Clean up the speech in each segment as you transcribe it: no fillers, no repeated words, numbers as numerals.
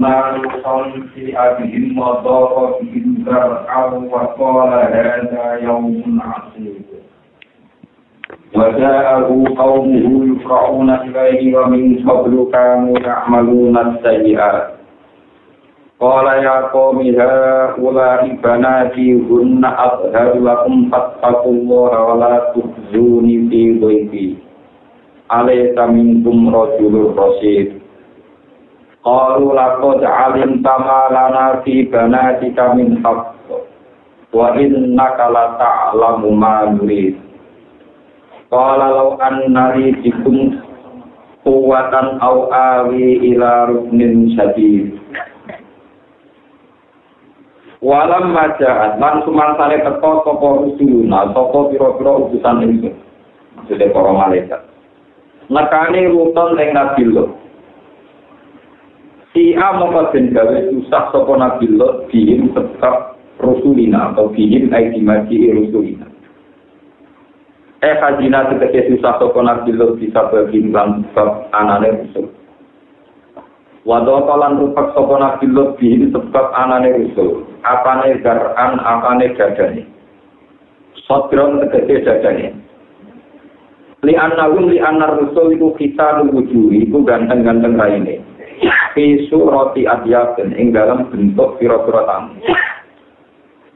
نارهم في أبهم وضاربهم ذرعا وقال هذا يوم عصيب وجاءه قومه يفرعون إليه ومن قبل كانوا يعملون السيئات قال يا قوم هؤلاء بناتي هن أطهر لكم فاتقوا الله ولا تخزوني في ضيفي أليس منكم رجل رشيد qalu laqad 'alimta ma lana fi banatika min haqq wa innaka la ta'lamu ma nurid qala law anna li bikum quwwatan aw awi ila ruknin syadid walam maja'at lan sumangsane teko sapa rusuluna sapa pira-pira utusan ingsun maksudé para malaikat nekane ruton ing Nabi Lut Ia mengkaji gawe susah sopo Nabi Lot bihim sebab Rasulina atau bihim aidimaji Rasulina. Kajina tegese susah sopo Nabi Lot bisa bagi lan sebab anane Rasul. Wadah kalan rupak sopo Nabi Lot bihim sebab anane Rasul. Apane garan, apane dadane. Sodron tegese dadane. Li anar Rasul itu kita nuwujui itu ganteng-ganteng raine. Pisu roti adyaben ing dalam bentuk pira-pira tamu.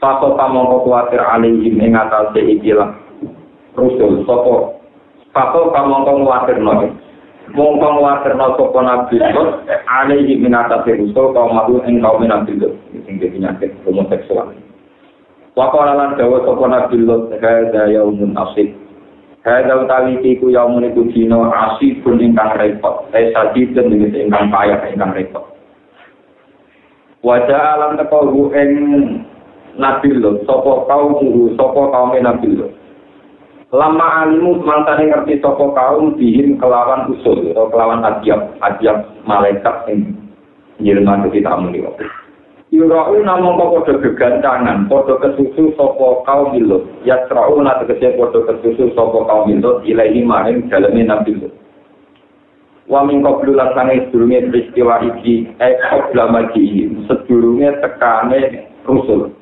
Sapa pamongko kuwatir alihim ing atase ikilah rusul sapa. Sapa pamongko kuwatirno. Mongko kuwatirno sapa nabi Lut alihim ing atase rusul kaum mahu ing kaum nabi Lut sing penyakit homoseksual. Wa qala lan dawa sapa nabi Lut hadza yaumun asib. Hadza utawi iku yaumun iku dina asibun ingkang repot. Sadid dengan ingkang payah ingkang repot. Wajah alam teko ing Nabi Lut sapa kaum Nabi Lut. Lama alimu mantane ngerti sapa kaum bihim kelawan usul atau kelawan adyab malaikat sing nyirman ditamu niku. Yurau namung padha gegancangan, padha kesusu sapa kaum Lut. Yasrau tegese padha kesusu sapa kaum Lut ilahi maring daleme Nabi Lut. Wa min qablu lan sange sedurunge peristiwa iki qabla magi sedurunge tekane rusul.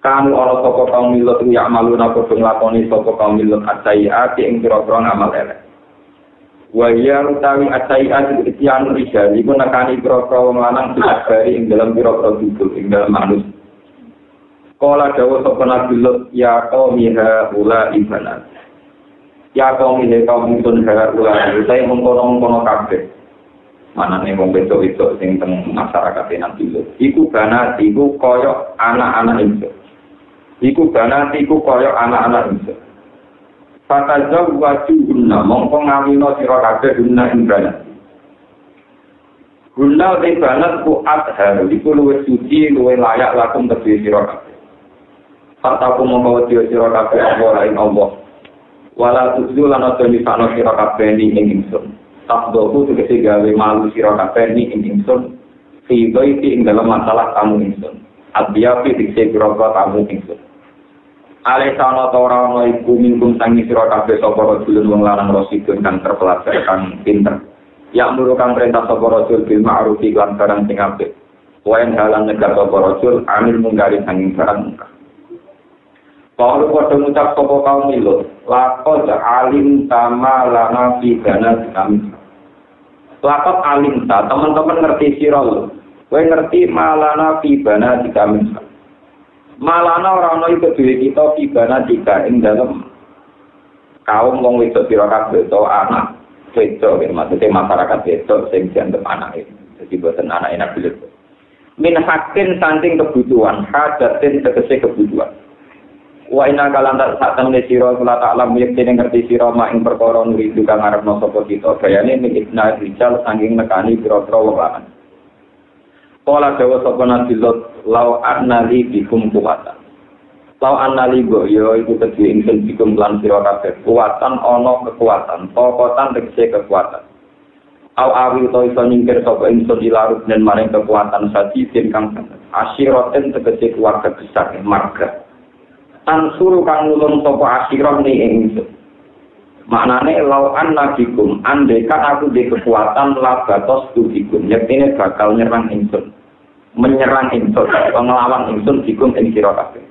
Kanu ana sapa kaum Lut ya amaluna padha nglakoni sapa kaum Lut asaiati ing pira-pira amal elek. Wa ya utawi asaiat istian rijal iku nekani pira-pira wong lanang disabari ing dalam pira-pira duduk ing dalam manusia. Kala dawuh sapa Nabi Lut ya qaumi haula ibanat. Ya qaumi kaum sun haula saya mengkono-kono kabeh. Manane wong wedok-wedok sing teng masyarakat Nabi Lut. Iku banat iku kaya anak-anak insun. Iku banat iku kaya anak-anak insun. Fatazau wajuna mongko ngamino sira kabeh guna ing banat. Guna te banat ku adhar iku luwih suci luwih layak lakum kedhe sira kabeh. Fataku mongko wedi sira kabeh apa ing Allah. Wala tuzul lan aja nisano sira kabeh ing ingsun. Tabdoku tegese gawe malu sira kabeh ing ingsun. Fibaiti ing dalam masalah kamu ingsun. Adbiyafi tegese pira-pira kamu ingsun. Alesana ora ana iku mingkum tangi sira kabeh sapa rajulun wong lanang rasidun kang terpelajar kang pinter. Ya muru kang perintah sapa rajul bil ma'ruf lan barang sing apik. Wayan halan negar sapa rajul amil munggari sanging barang mungkar. Kalau padha ngucap sapa kaum Lut, laqad alim tama lana fi dana kami. Laqad alim ta teman-teman ngerti sira lho. Kowe ngerti malana fi dana kami. Malana ora ana iku dhewe kita pibana tiga ing dalem kaum wong wedok sira kabeh to anak wedok maksudnya masyarakat wedok sing dianggap anake. Jadi boten anak enak bilet. Min hakin saking kebutuhan, hadatin tegese kebutuhan. Wa inna kalanta sak temne sira kula tak lam yen ngerti sira mak ing perkara nuridu kang arepno sapa kita gayane min ibna rijal saking nekani pira-pira wong lanang. Kala dawa sapa Nabi Lut law annali bikum kuwatan. Law annali go yo iku kedhe ingsun bikum lan sira kabeh kuwatan ana kekuatan, pokotan tegese kekuatan. Au awi to iso nyingkir sapa ingsun dilarut dan maring kekuatan sadidin kang asyiraten tegese keluarga besar marga. Ansuru kang nulung sapa asyirah ni ingsun. Maknane lauan nabikum andekan aku di kekuatan labatos tubikum yektine bakal nyerang ingsun menyerang ingsun nglawan ingsun dikum ing sira kabeh.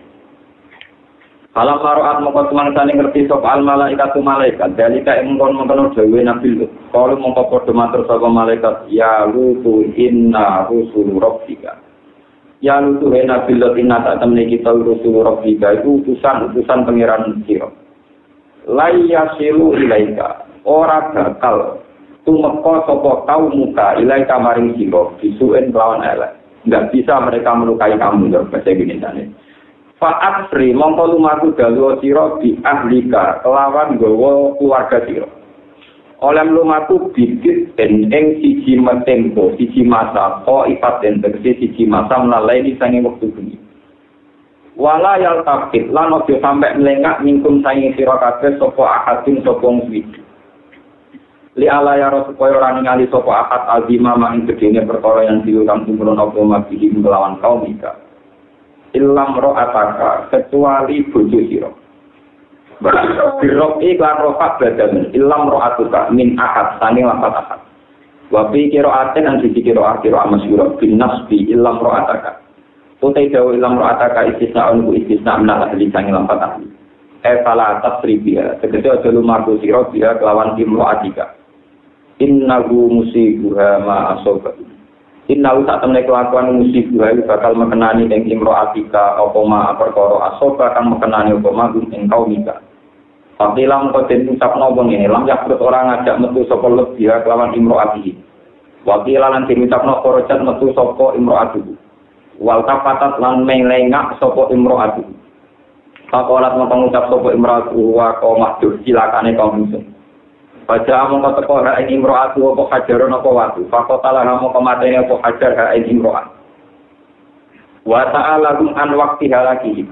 Alam maruat mongko semangsane ngerti sapa al malaikatu malaikat dalika ing mongkon dhewe nabi Lut kalau mongko padha matur sapa malaikat ya lutu inna rusul rabbika ya lutu nabi Lut inna ta temne kita rusul rabbika itu utusan pangeran sira laya silu ilaika ora bakal tumeka sapa kaum muka ilaika maring sira disuen lawan elek enggak bisa mereka melukai kamu ya bahasa Indonesia fa'at sri mongko lumaku dalu sira di ahlika kelawan gawa keluarga sira oleh lumaku bidit ing siji tempo siji masa ko ifaten tegese siji masa melalui sange wektu bengi wala yal tafid lan ojo sampai melengak mingkum saing sira kabeh sapa ahadin sapa wong li ala ya supaya ora ningali sapa ahad azima ing gedene perkara yang diulang tumurun apa mabih melawan kaum ika illam ro'ataka kecuali bojo sira birok iklan ro'at badan illam ro'atuka min ahad sange lafat ahad wa fi qira'atin an dikira masyhur bin nasbi illam ro'ataka utai dawa ilam ro'ataka istisna'un ku istisna' minal ahli sangi lampat ahli fala tasribia tegese aja lumaku sira dia kelawan tim ro'atika innahu musibuha ma asoba innahu tak temne kelakuan musibuha bakal mekenani ing tim ro'atika apa ma perkara asoba kang mekenani apa ma ing kaumika tapi lam koden ucapno wong ngene lam yakrut ora ngajak metu sapa lebih kelawan imro'atihi wakila lan diucapno korojat metu sapa imro'atihi wal kafatat lan melengak sapa imro'atu. Pakolat ngucap sapa imro'atu wa qomah cilakane kaum musuh. Baca mongko teko ra ing imro'atu apa hajaron apa watu. Pakotalah mongko matene apa hajar ha ing imro'at. Wa ta'alahum an waqti halaki.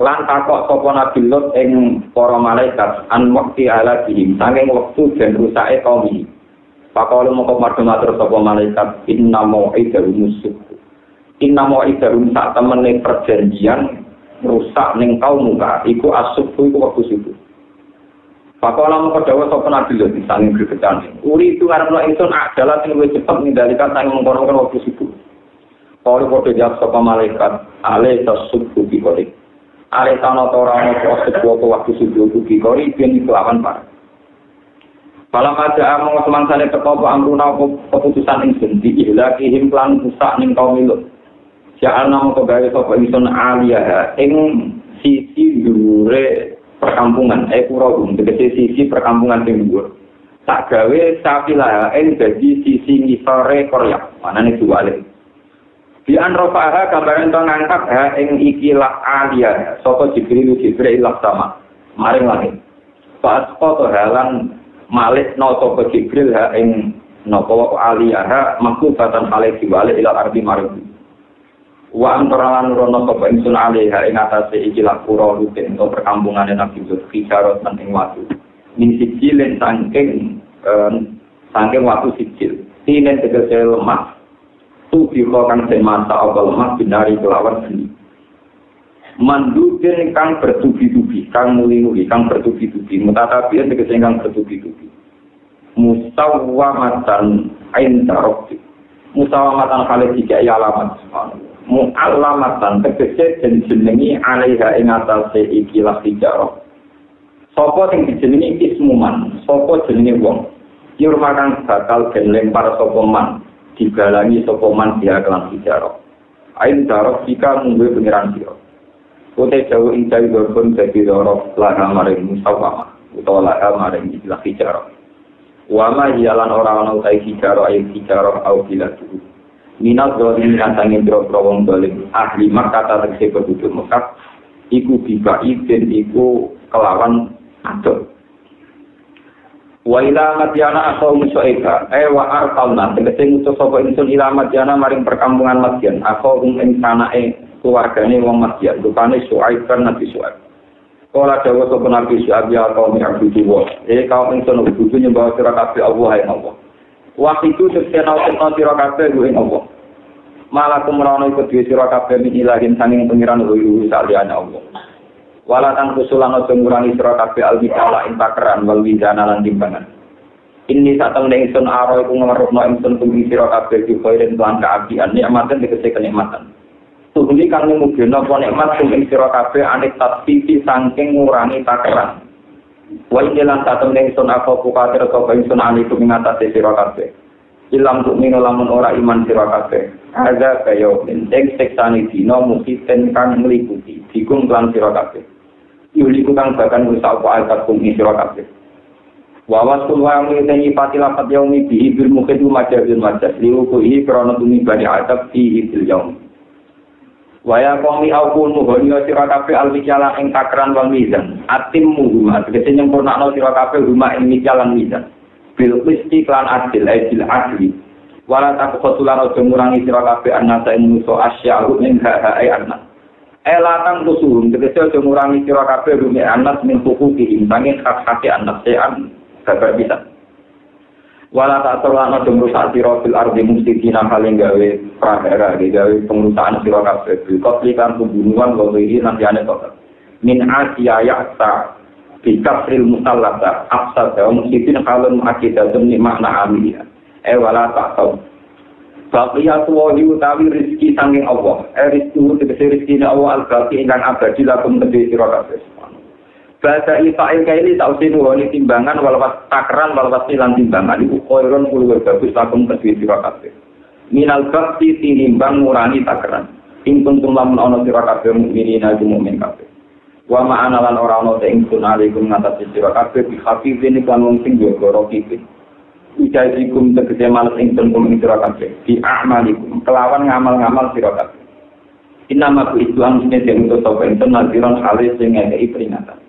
Lan takok sapa Nabi Lut ing para malaikat an waqti halaki saking wektu den rusake kaum iki. Pakola mongko matur sapa malaikat inna mau'idahu musuh. Inna mau'idahum sak temene perjanjian rusak ning kaum muka iku asubu iku wektu subuh. Pakola mongko dawuh sapa Nabi Lut saling gregetan. Uri itu karepno ingsun adalah sing luwih cepet ngendalikan sang mengkono-kono wektu subuh. Kalau padha jawab sapa malaikat ale tasubbu bi qori. Ale tano ora ana subuh waktu subuh bi qori ben kelawan par. Malam aja among semangsane teko apa amruna keputusan ingsun diihlaki himlan rusak ning kaum Lut. Ja'alna mongko gawe sapa ingsun aliyah ing sisi dhuwure perkampungan pura tegese sisi perkampungan sing dhuwur tak gawe sapilah ing dadi sisi ngisore Korea manane diwale di anrofaha gambaran to ngangkat ha ing ikilah aliyah sapa Jibril sama maring langit pas foto halan malik no sapa Jibril ha ing napa aliyah maksudatan hale diwale ila arti maring wa antara lan rono sapa ingsun alaiha ing atase ikilah pura rutin utawa perkambungane Nabi Lut fijarot ing watu min sijilin saking watu sijil tinen tegese lemah tu dikokan den mata apa lemah binari kelawan seni mandukin kang bertubi-tubi kang muli-muli kang bertubi-tubi mutatabian tegese kang bertubi-tubi musawwamatan inda rabbik musawwamatan kale tiga alamat mu'allamatan tegese jenengi alaiha ing atase ikilah tijarah sapa sing dijenengi ismuman sapa jenenge wong yurmakan bakal den lempar sapa man digalangi sapa man dia kelan tijarah ain darah jika munggu pengiran sira ute jauh ing jawi dorpun dadi dorop laha maring musawwamah utawa laha maring ikilah tijarah wa ma yalan ora ana utai tijarah ayo tijarah au bilatu minat dolim kantangin bro-bro wong dolim ahli Makkah tegese penduduk Mekah iku bibai den iku kelawan adol wa ila madyana qaum su'aika wa arqalna tegese ngutus sapa ingsun ila madyana maring perkampungan Madyan qaum ing sanake keluargane wong Madyan rupane Su'aib kan Nabi Su'aib kala dawuh sapa Nabi Su'aib ya kaum abdu wa kaum ingsun kudu nyembah sira kabeh Allah ya Allah waktu itu seksena untuk sira kabeh ing Allah. Malah kumrono iku dhewe sira kabeh min ilahin sanging pengiran luwih saliyane Allah. Wala tan kusulan aja ngurangi sira kabeh al-mikala ing takeran wal wizana lan timbangan. Ini sak temne ingsun aro iku ngerupno ingsun kuwi sira kabeh dikhoiren lan kaabian nikmatan dikese kenikmatan. Tuhli kang mugena apa nikmat sing sira kabeh anik tatfifi saking ngurangi takeran. Wa lan sak temne ingsun apa kuwatir sapa ingsun aniku ing atase sira kabeh. Ilam mukmin lamun ora iman sira kabeh. Ada kaya ing seksane dina mukiten kang mliputi dikum lan sira kabeh. Yuli kang bahkan rusak apa ayat kum sira kabeh. Wa wasul wa ngene pati lapat yaumi bi bil mukhidu majabil majaz liu kuhi krana tumi bani adab fi bil yaum. Wa ya qawmi aqul mughniya sira kabeh al-mikala ing takran wal mizan. Atimmu huma tegese nyempurnakno sira kabeh huma ing mikalan mizan. Bil qisti lan adil adli. Wala taqtulan aja ngurangi sira kabeh annasa ing muso asya'u min ha'i annas. Elatang tusuhun, tegese aja ngurangi sira kabeh rumi anas min hukuki impangin hak-hake anas sean gagal bisa. Wala tak terlalu merusak sira fil ardi mufsidina paling gawe prahara gawe pengurusan sira kabeh bil qatlikan pembunuhan lawiri nanti ane kok. Min asiya ya'ta bi kafril musallata afsad wa mufsidina kalun akidatun ni makna amiliya. Wala tak tahu Baqiya tuwahi utawi rizki sanging Allah. Rizki tegese rizkine Allah al-baqi ingkang abadi lakum kedhe sira kabeh. Bahasa Ifa'il kaili tausin wani timbangan walawas takran walawas lan timbangan iku khairun luwih bagus lakum kedhe sira kabeh. Minal baqti tinimbang ngurangi takran. Ing kuntum lamun ana sira kabeh mukminina mukmin kabeh. Wa ma'ana lan ora ana te ingsun alaikum ngatasi sira kabeh bi hafizin kan wong sing jaga rokipin. Ijaikum tegese males ingsun kum sira kabeh di a'malikum kelawan ngamal-ngamal sira kabeh. Inama ku Islam sing untuk sapa ingsun naziran halis sing ngekeki peringatan.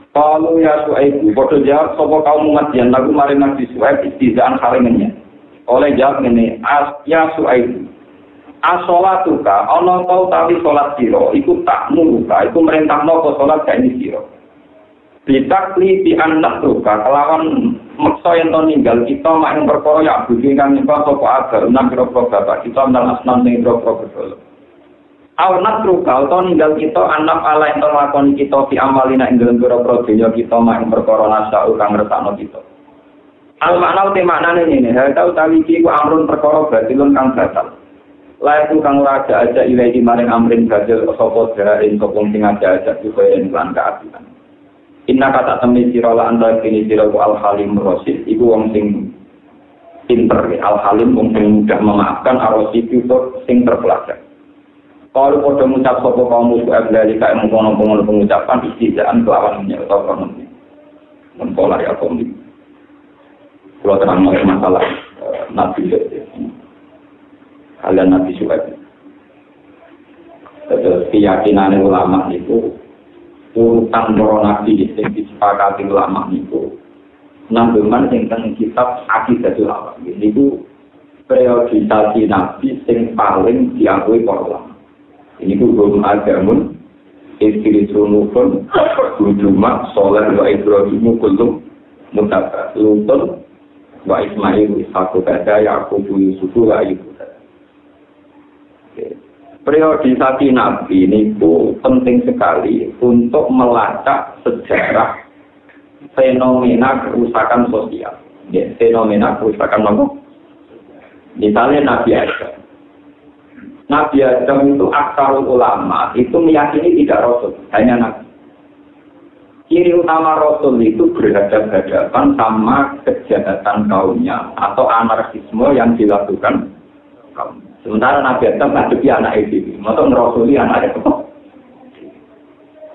Qalu ya Su'aib, padha jawab sapa kaum umat yen lagu maring Nabi Su'aib istizaan haringnya. Oleh jawab ngene, ya Su'aib. As-sholatuka ana tau tawi salat sira iku tak muruka iku merentahno apa salat kae sira. Bitakli di anak ruka kelawan maksa yang to ninggal kita mak ing perkara ya budi kang nyembah sapa agar nang pira-pira bapak kita nang asnan ning pira-pira betul. Awnat ruka to ninggal kita anak ala yang lakoni kita fi amalina ing dalem pira-pira dunya kita mak ing perkara nasa kang ngersakno kita. Al makna te maknane ngene, ha tau tawi iki ku amrun perkara batilun kang batal. Lalu kang ora aja ilahi maring amrin batil sapa jaring sopong sing aja supaya lan keadilan. Inna kata temen sira lan anta kene sira al-halim rasid iku wong sing pinter al-halim wong sing mudah memaafkan ar-rasid itu sing terpelajar. Kalau padha ngucap sapa kaum musuh dari kae mengkono-kono pengucapan istizaan kelawan nyata kono. Mun pola ya kaum iki. Kalau terang masalah Nabi Kalian Nabi Suhaib. Terus keyakinan ulama itu urutan para nabi sing disepakati ulama niku nanggungan tentang kitab Aqidatul Awam niku periodisasi nabi sing paling diakui para ulama. Ini ku hukum agamun istirisunufun hujuma soleh wa ibrahimu kullum mutabak lutun wa ismail ishaqu kada yaqubu yusufu wa ibu. Periodisasi Nabi ini penting sekali untuk melacak sejarah fenomena kerusakan sosial. Ya, fenomena kerusakan apa? Misalnya Nabi Adam. Nabi Adam itu aksarul ulama itu meyakini tidak Rasul, hanya Nabi. Ciri utama Rasul itu berhadapan sama kejahatan kaumnya atau anarkisme yang dilakukan kaum. Sementara Nabi Adam ngadepi anak itu, maksud ngerasuli anak itu.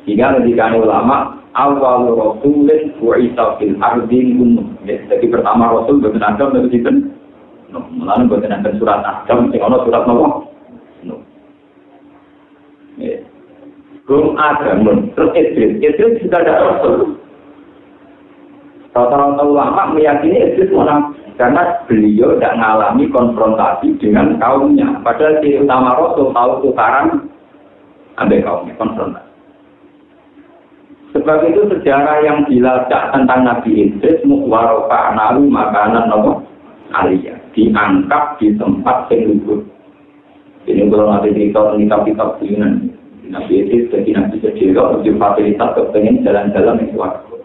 Sehingga ketika ulama, awal rasulin bu'isa fil ardi umum. Jadi pertama Rasul buatan Adam dan itu. Melalui buatan Adam surat Adam, sehingga surat Nabi. Belum ada, terus Idris juga ada Rasul. Rata-rata ulama meyakini Idris mana? Karena beliau tidak mengalami konfrontasi dengan kaumnya. Padahal si utama Rasul tahu tukaran ambil kaumnya konfrontasi. Sebab itu sejarah yang dilacak tentang Nabi Idris mukhwaroka nalu makanan nomor aliyah diangkat di tempat yang luhur. Ini kalau nanti cerita kitab-kitab Yunan. Nabi itu jadi nabi sejelo, lebih fasilitas kepengen jalan-jalan yang suaraku.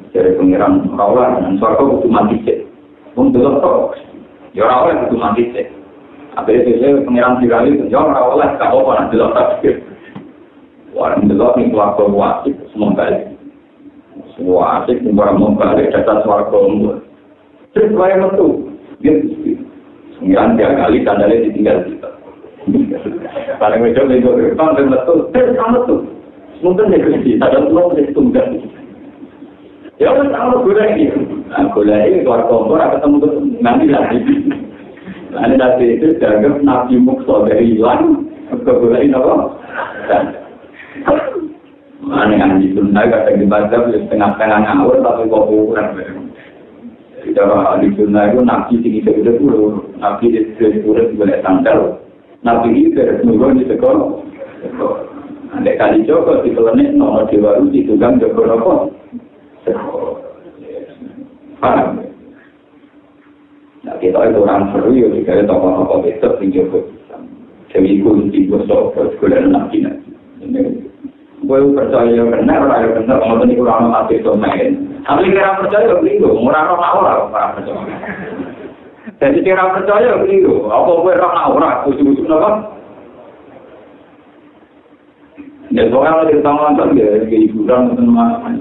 Dari pengiran rawat dan suaraku butuh mati cek. Untuk apa? Ya rawat butuh mati cek. Apa itu saya pengiran Firali itu? Ya rawat tak apa nanti lo tak pikir. Orang delok ning suaraku wajib semua balik. Semua asik barang membalik data suaraku. Terus saya metu. Dia pengiran 3 kali tandanya ditinggal kita. Paling macam itu, paling betul, sama tu. Mungkin dia kerja, tak ada pulau dia tunggal. Ya, sama gula ini. Gula ini keluar kompor, ketemu tu nanti lagi. Nanti dari itu jaga nabi mukso dari hilang ke gula ini apa? Mana yang ditunda kata dibaca setengah-setengah ngawur tapi kok kurang. Cara ditunda itu nabi tinggi segede dulu, nabi di segede boleh sandal. Nabi itu dari nurun di sekolah. Andai kali Joko di planet nomor dewa itu tukang Joko apa? Paham? Nah kita itu orang seru ya jika ada tokoh-tokoh besar di Joko. Jadi ikut di Joko sekolah Nabi nanti. Gue percaya benar, orang benar. Kalau tadi kurang mati itu main. Tapi kira percaya beliau, murah orang percaya. Jadi kira percaya beliau, apa gue orang usul-usul apa? Ya soalnya di tangan kan dia hiburan teman-teman.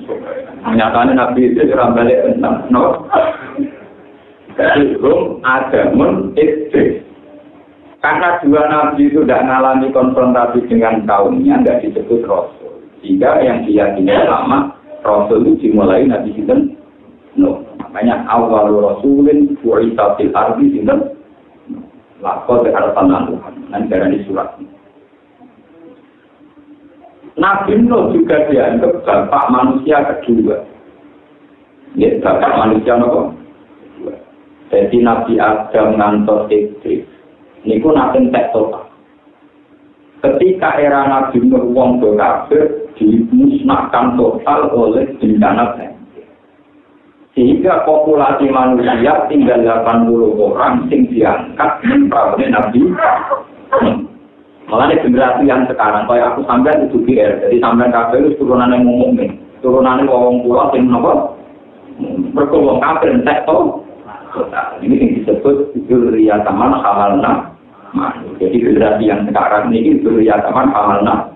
Menyatakan Nabi itu orang balik tentang no. Jadi ada istri. Karena dua Nabi itu tidak mengalami konfrontasi dengan kaumnya, tidak disebut Rasul. Sehingga yang diyakini lama Rasul itu dimulai Nabi Sinten no. Makanya awal Rasulin bu'itsa fil ardi sinten laqad arsalna Nuhan dari surat. Nabi Nuh juga dianggap bapak manusia kedua. Ya, bapak manusia nopo. Jadi Nabi Adam ngantos Idris. Niku nabi tek total. Ketika era Nabi Nuh wong kafir dimusnahkan total oleh bencana banjir. Sehingga populasi manusia tinggal 80 orang sing diangkat praune Nabi. Malah generasi yang sekarang kayak aku sampean itu GR. Jadi sampean kabeh itu turunane mukmin. Turunane wong kula sing napa? Mergo wong kafir entek to. Ini yang disebut dzurriyyatan hamalna. Jadi generasi yang sekarang ini dzurriyyatan hamalna.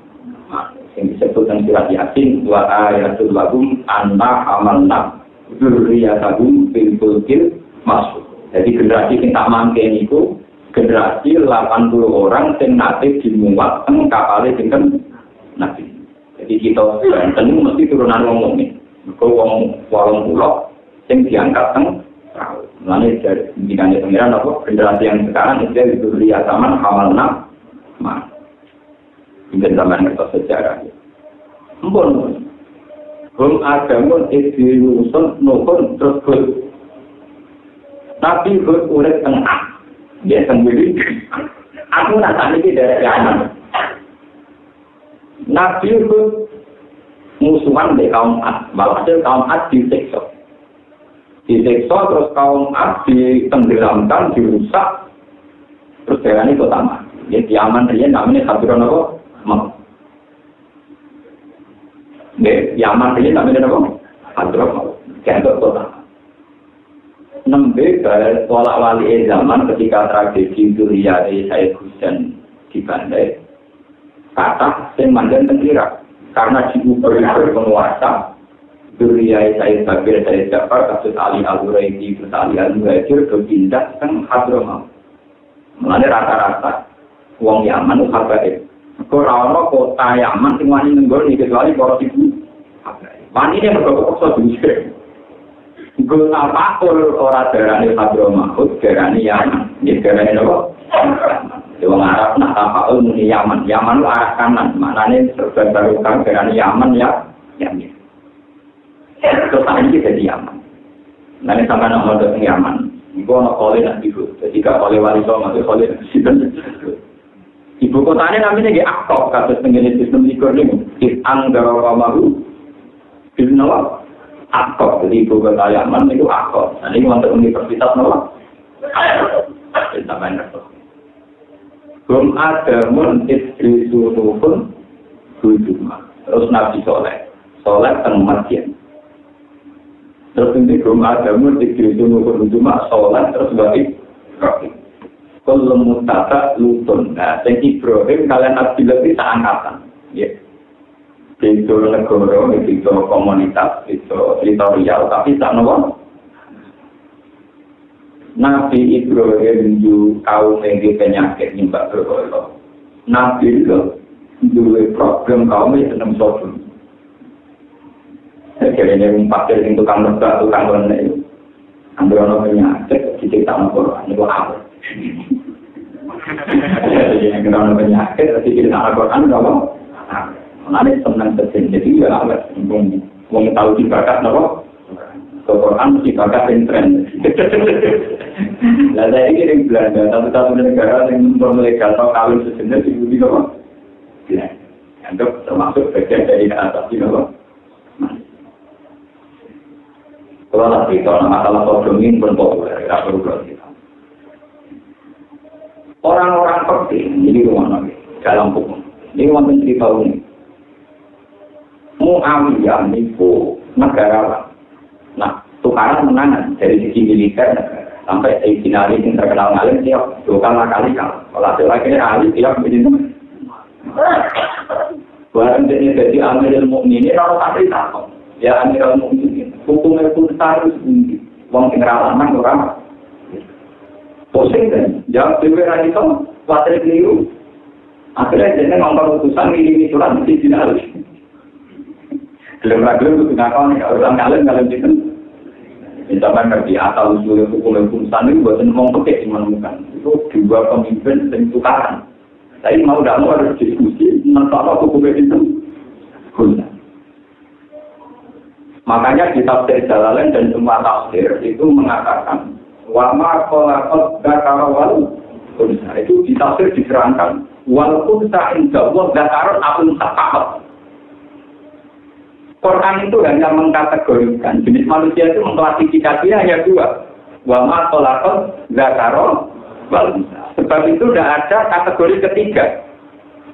Yang disebut dengan surat Yasin wa ayatul lahum anna hamalna. Dzurriyyatahum fil fulkil masuk. Jadi generasi sing tak mangke niku generasi 80 orang sing nate dimuat teng kapale sinten Nabi. Jadi kita Banten mesti turunan wong mukmin. Mergo wong 80 sing diangkat teng perahu. Mulane dari pimpinan pengiran apa generasi yang sekarang itu dzurriyyatan hamalna. Ini zaman ngertos sejarah. Ampun. Agamun istiusun nuhun terus Hud. Tapi Hud urip tengah. Dia sendiri. Aku nak tanya dari Yaman. Nabi Hud musuhan dari kaum Ad. Walhasil kaum Ad disiksa. Disiksa terus kaum Ad ditenggelamkan, dirusak. Terus jalan itu tamat. Jadi Yaman dia namanya Hadron apa? Yaman ini namanya apa? Hadron. Kayak kota. Nembe dari pola wali zaman ketika tragedi Dzurriyyah Said Husain di Bandai, kata yang mandan tengkira karena diubah penguasa Dzurriyyah Said Bakir Said Ja'far kasus Ali Al-Huraidi kasus Ali Al-Muhajir berpindah ke Hadron. Mulanya rata-rata wong Yaman itu habaib. Kalau kota Yaman sing wani nenggol iki kecuali para ibu. Wani ini mergo juga. Gue apapun orang darani Hadramahut, darani Yaman, ini darani apa? Orang Arab nak apapun muni Yaman, Yaman itu arah kanan, maknanya serba barukan darani Yaman ya, Yaman. Terus ini jadi Yaman. Nanti sampai nak mau datang Yaman, gue nak kolej nak ibu, jadi gak kolej wali sama, masih kolej nak situ. Ibu kotanya namanya di Aktok, kasus penggunaan sistem likur ini, Kis'an Garawamahu, Bisnawa, Aktok, jadi ibu kota Yaman itu Aktok. Nah ini untuk universitas Nawa, Aktok, sampai ngerti. Belum ada mun istri sunupun hujuma. Terus Nabi Soleh teng Madyan. Terus ini belum ada mun istri sunupun hujuma Soleh terus balik. Kalau mutata lutun. Nah, yang Ibrahim kalian Nabi lebih tak angkatan. Ya. Itu negara, itu komunitas, itu teritorial, tapi tak nopo. Nabi Ibrahim ju kaum yang penyakit nyembah berhala. Nabi itu dua problem kaum yang senang sodom. Akhirnya yang pakai yang tukang lebah, tukang lenek. Ambil orang penyakit, diceritakan Quran itu apa? Jadi yang kena orang penyakit, diceritakan Quran itu apa? Nanti senang sedih, jadi ya apa? Mau tahu dibakat apa? Quran mesti bakat yang tren. Nah, saya ini yang Belanda, satu-satu negara yang berlegal atau kawin sejenis itu di bawah. Ya, untuk termasuk bagian dari atas di bawah. Kalau nanti kalau masalah sodom ini pun populer, tidak perlu kita. Orang-orang penting ini rumah Nabi dalam hukum. Ini wonten cerita ini. Muawiyah itu negarawan. Nah, tukaran menangan dari sisi militer sampai Sayyidina Ali yang terkenal ngalim tiap dua kali kalau akhirnya Ali tiap begitu. Barang jadi Amirul Mukminin orang tak tahu. Ya Amirul Mukminin hukumnya pun harus tinggi. Wong sing ralangan orang pusing kan. Jawab dewe ra iso kuwatir keliru. Akhirnya jenenge ngomong utusan ini surat Sayyidina Ali. Gelem-gelem kudu ngakoni orang ngalim itu. Misalkan ngerti asal usul hukum itu buatan ngomong pekeh menemukan itu dua pemimpin dan tukaran. Saya mau tidak mau harus diskusi tentang hukum itu. Makanya di tafsir Jalalain dan semua tafsir itu mengatakan wama kolakot gakarawal unsa itu di tafsir diterangkan walaupun indah Allah gakaron apun sapahat. Quran itu hanya mengkategorikan jenis manusia itu mengklasifikasinya hanya dua. Wama kolakot zakaro wal. Sebab itu tidak ada kategori ketiga.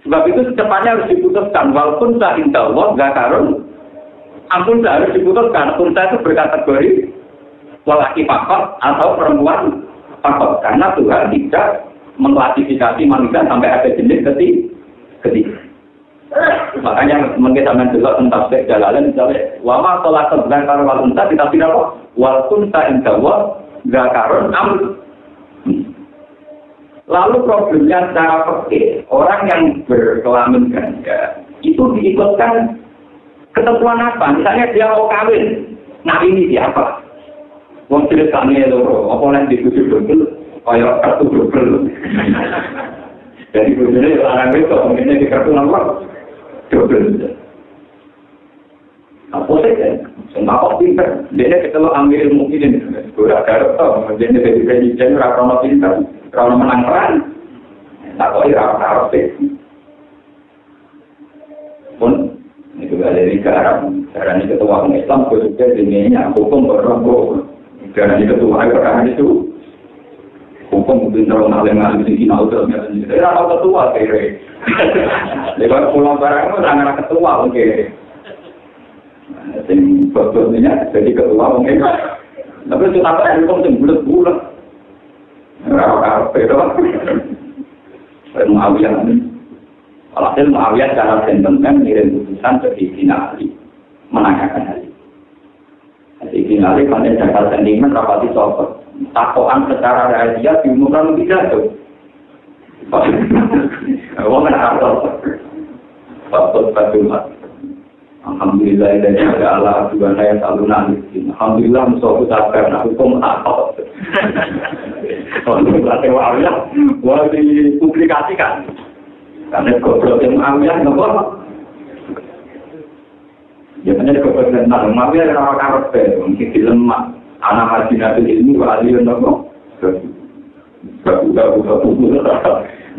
Sebab itu secepatnya harus diputuskan. Walaupun indah Allah zakarun, ampun harus diputuskan. Unsa itu berkategori lelaki fakot atau perempuan fakot. Karena Tuhan tidak mengklasifikasi manusia sampai ada jenis ketiga. Makanya mungkin sama juga tentang tafsir Jalalain misalnya wama tolak zakar wal unta kita tidak apa wal unta indawa zakarun am. Lalu problemnya secara fikih orang yang berkelamin ganda itu diikutkan ketentuan apa? Misalnya dia mau kawin, nah ini siapa? Wong tidak kami loro, apa yang dituju double, kayak kartu double. Jadi begini orang itu mungkin di kartu nomor double. Apa saja? Semua pinter. Dia ketemu ambil mungkin sudah garap tau. Dia dari presiden rakyat pinter, kalau menang peran, tak boleh rakyat pun itu dari garap. Karena ini ketua Islam khususnya dininya hukum berlaku. Karena ini ketua orang itu hukum mungkin orang alim-alim di sini auto misalnya. Rakyat ketua kira. Lewat pulang barang itu anak ketua oke. Yang sebetulnya jadi ketua mungkin. Tapi itu apa yang hukum yang bulat-bulat. Rakyat itu. Muawiyah ini. Alhasil Muawiyah secara sentimen mengirim putusan ke Sayyidina Ali. Menanyakan hal itu. Sayyidina Ali pada dasar sentimen rapati sopot. Takoan secara rahasia diumumkan tidak tuh. Wong kan arto. Bapak Fatimah. Alhamdulillah dan ada Allah Tuhan saya selalu nangis. Alhamdulillah musuhku sabar nak hukum apa. Kalau berarti Muawiyah boleh dipublikasikan. Karena goblok yang Muawiyah nopo. Ya kan goblok tentang Muawiyah ora karepe mungkin dilemak. Anak haji nabi ilmu wali nopo. Buka buku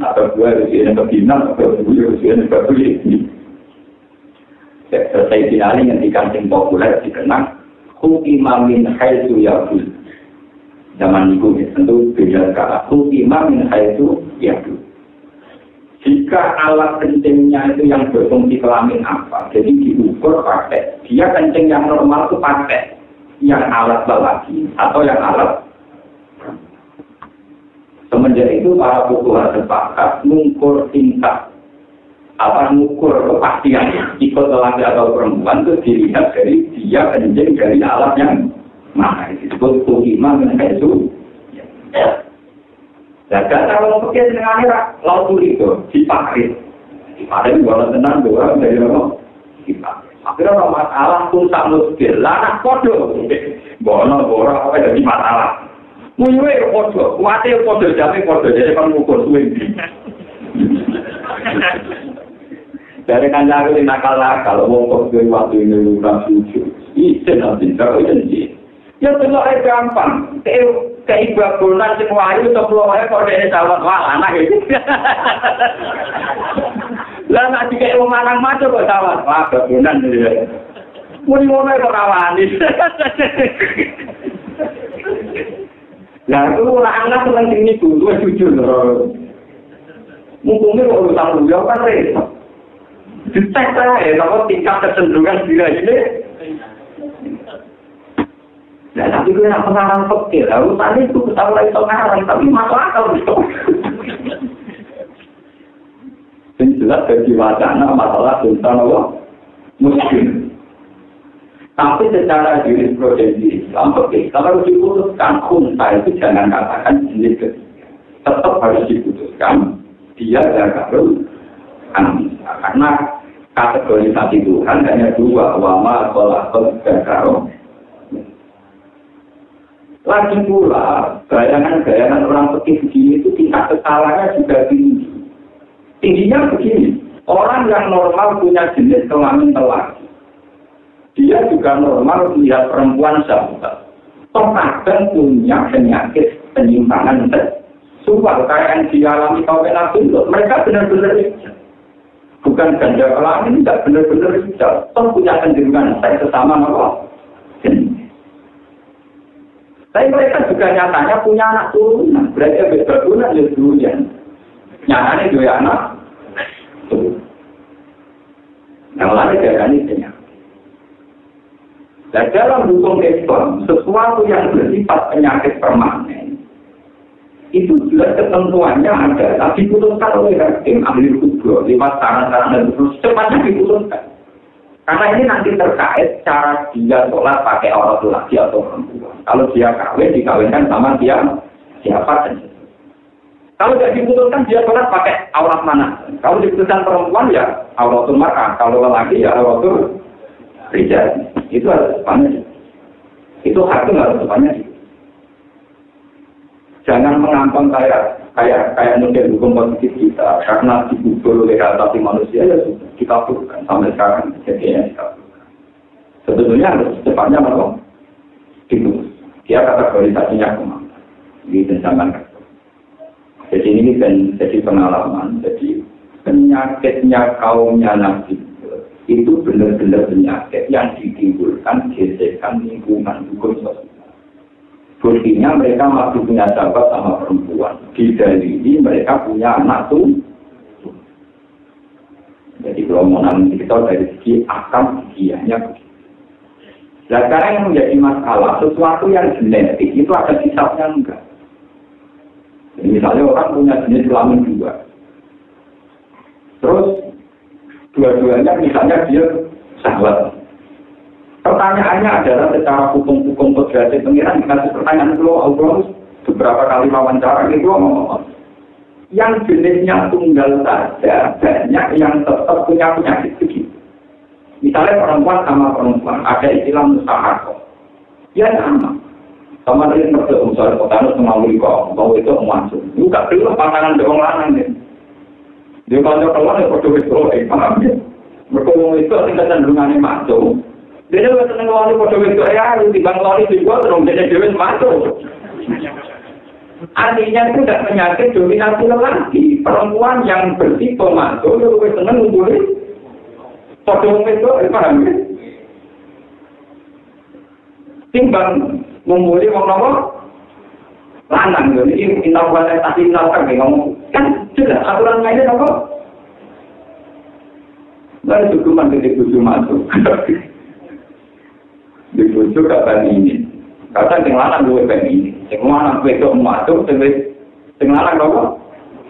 atau dua usia kebinan atau dua usia kebuli. Sayyidina Ali yang dikandung populer dikenal Hukimah min haitsu yaqul. Zaman itu tentu beda kata Hukimah min haitsu yaqul. juga alat kencingnya itu yang berfungsi kelamin apa. Jadi diukur pakai. Dia kencing yang normal itu pakai yang alat lelaki atau yang alat. Semenjak itu para fuqaha sepakat mengukur tingkat mengukur kepastian ikut lelaki atau perempuan itu dilihat dari dia kencing dari alat yang mana disebut tuhimah dengan itu. Nah, kalau pikir dengan akhirat, laut itu dipakai. Dipakai juga tenang doang dari mana? Dipakai. Akhirnya orang masalah pun tak muskil. Lah, kodoh. Bono, borok, apa jadi masalah? Muyuwe kodoh. Kuatnya kodoh, jadi kodoh. Jadi kan mengukur swing. Dari kancaku ini nakal-nakal. Kalau waktu ini udah sujud. Izin nanti, kalau izin. Ya telok ae gampang. Kayak babonan sing wayu to keluar kok dene sawat wah anak iki. Lah nek dikek wong lanang maco kok sawat wah babonan iki. Muni ngono kok rawani. Lah itu anak seneng sing niku luwih jujur lho. Mumpungnya kok utang luya kan repot. Ditek ae kalau tingkat kecenderungan diri ini. Nah, tapi gue nak pengarang fakir, urusan itu kita mulai pengarang, tapi masuk akal gitu. Yang jelas bagi wacana masalah tentang apa? Muslim. Tapi secara jurisprudensi Islam, kalau diputuskan kunta itu jangan katakan jenis ketiga. Tetap harus diputuskan dia zakarul anisa. Karena kategorisasi Tuhan hanya dua, wama, kolakol, zakarul. Lagi pula, bayangan-bayangan orang pekih begini itu tingkat kesalahannya juga tinggi. Tingginya begini, orang yang normal punya jenis kelamin lelaki. Dia juga normal melihat perempuan sahabat. Kadang punya penyakit penyimpangan seksual kayak yang dialami kaum Nabi. Mereka benar-benar hijau. Bukan ganda kelamin, tidak benar-benar hijau. Punya kecenderungan seks sesama apa? Tapi mereka juga nyatanya punya anak turunan. Berarti berturunan ya duluan. Nyatanya dua anak turunan. Yang lain darahnya banyak. Dan dalam hukum Islam, sesuatu yang bersifat penyakit permanen, itu juga ketentuannya ada. Tapi diputuskan oleh hakim ahli hukum lewat saran-saran dan terus cepatnya diputuskan. Karena ini nanti terkait cara dia sholat pakai aurat laki atau perempuan. Kalau dia kawin, dikawinkan sama dia siapa saja. Kalau tidak diputuskan dia sholat pakai aurat mana? Kalau diputuskan perempuan ya auratul mar'ah. Kalau lelaki ya auratul rijal. Itu harus sepanjang. Itu hakim harus sepanjang. Jangan mengampang kayak model hukum positif kita karena dibukul oleh asasi manusia ya kita bukan sampai sekarang jadinya kita bukan. Sebetulnya harus secepatnya malah itu dia kategorisasinya kemana di zaman. Jadi ini kan jadi pengalaman. Jadi penyakitnya kaumnya Nabi itu benar-benar penyakit yang ditimbulkan gesekan lingkungan hukum sosial. Buktinya mereka masih punya sahabat sama perempuan. Didalili mereka punya anak tuh. Jadi kalau mau nanti kita dari segi akal giginya begitu. Nah sekarang yang menjadi masalah sesuatu yang genetik itu ada hisabnya enggak. Jadi, misalnya orang punya jenis kelamin dua. Terus dua-duanya misalnya dia sahabat. Pertanyaannya adalah secara hukum-hukum kodratnya pengiran dikasih pertanyaan itu Allah beberapa kali wawancara itu yang jenisnya tunggal saja banyak yang tetap punya penyakit begitu. Misalnya perempuan sama perempuan ada istilah mustahakoh. Ya sama. Sama dengan berdoa misalnya kotanus mengalami kok bahwa itu masuk. Juga perlu pantangan doang lanang nih. Dia kalau keluar ya berdoa paham ya. Berdoa itu tingkat cenderungannya masuk. Dia juga senang ngelawani kode itu ya, timbang ngelawani juga terus jadi dewi masuk. Artinya itu tidak penyakit dominasi lelaki. Perempuan yang bertipe masuk, dia lebih senang ngumpulin kode itu, paham ya? Timbang ngumpulin ngomong lanang, jadi intahuan tadi intahuan ngomong kan sudah aturan mainnya apa? Lalu dukungan dari bujuk masuk. Di bujuk gak ini. Kata yang lanang gue ini. Yang lanang gue itu masuk, yang lanang apa?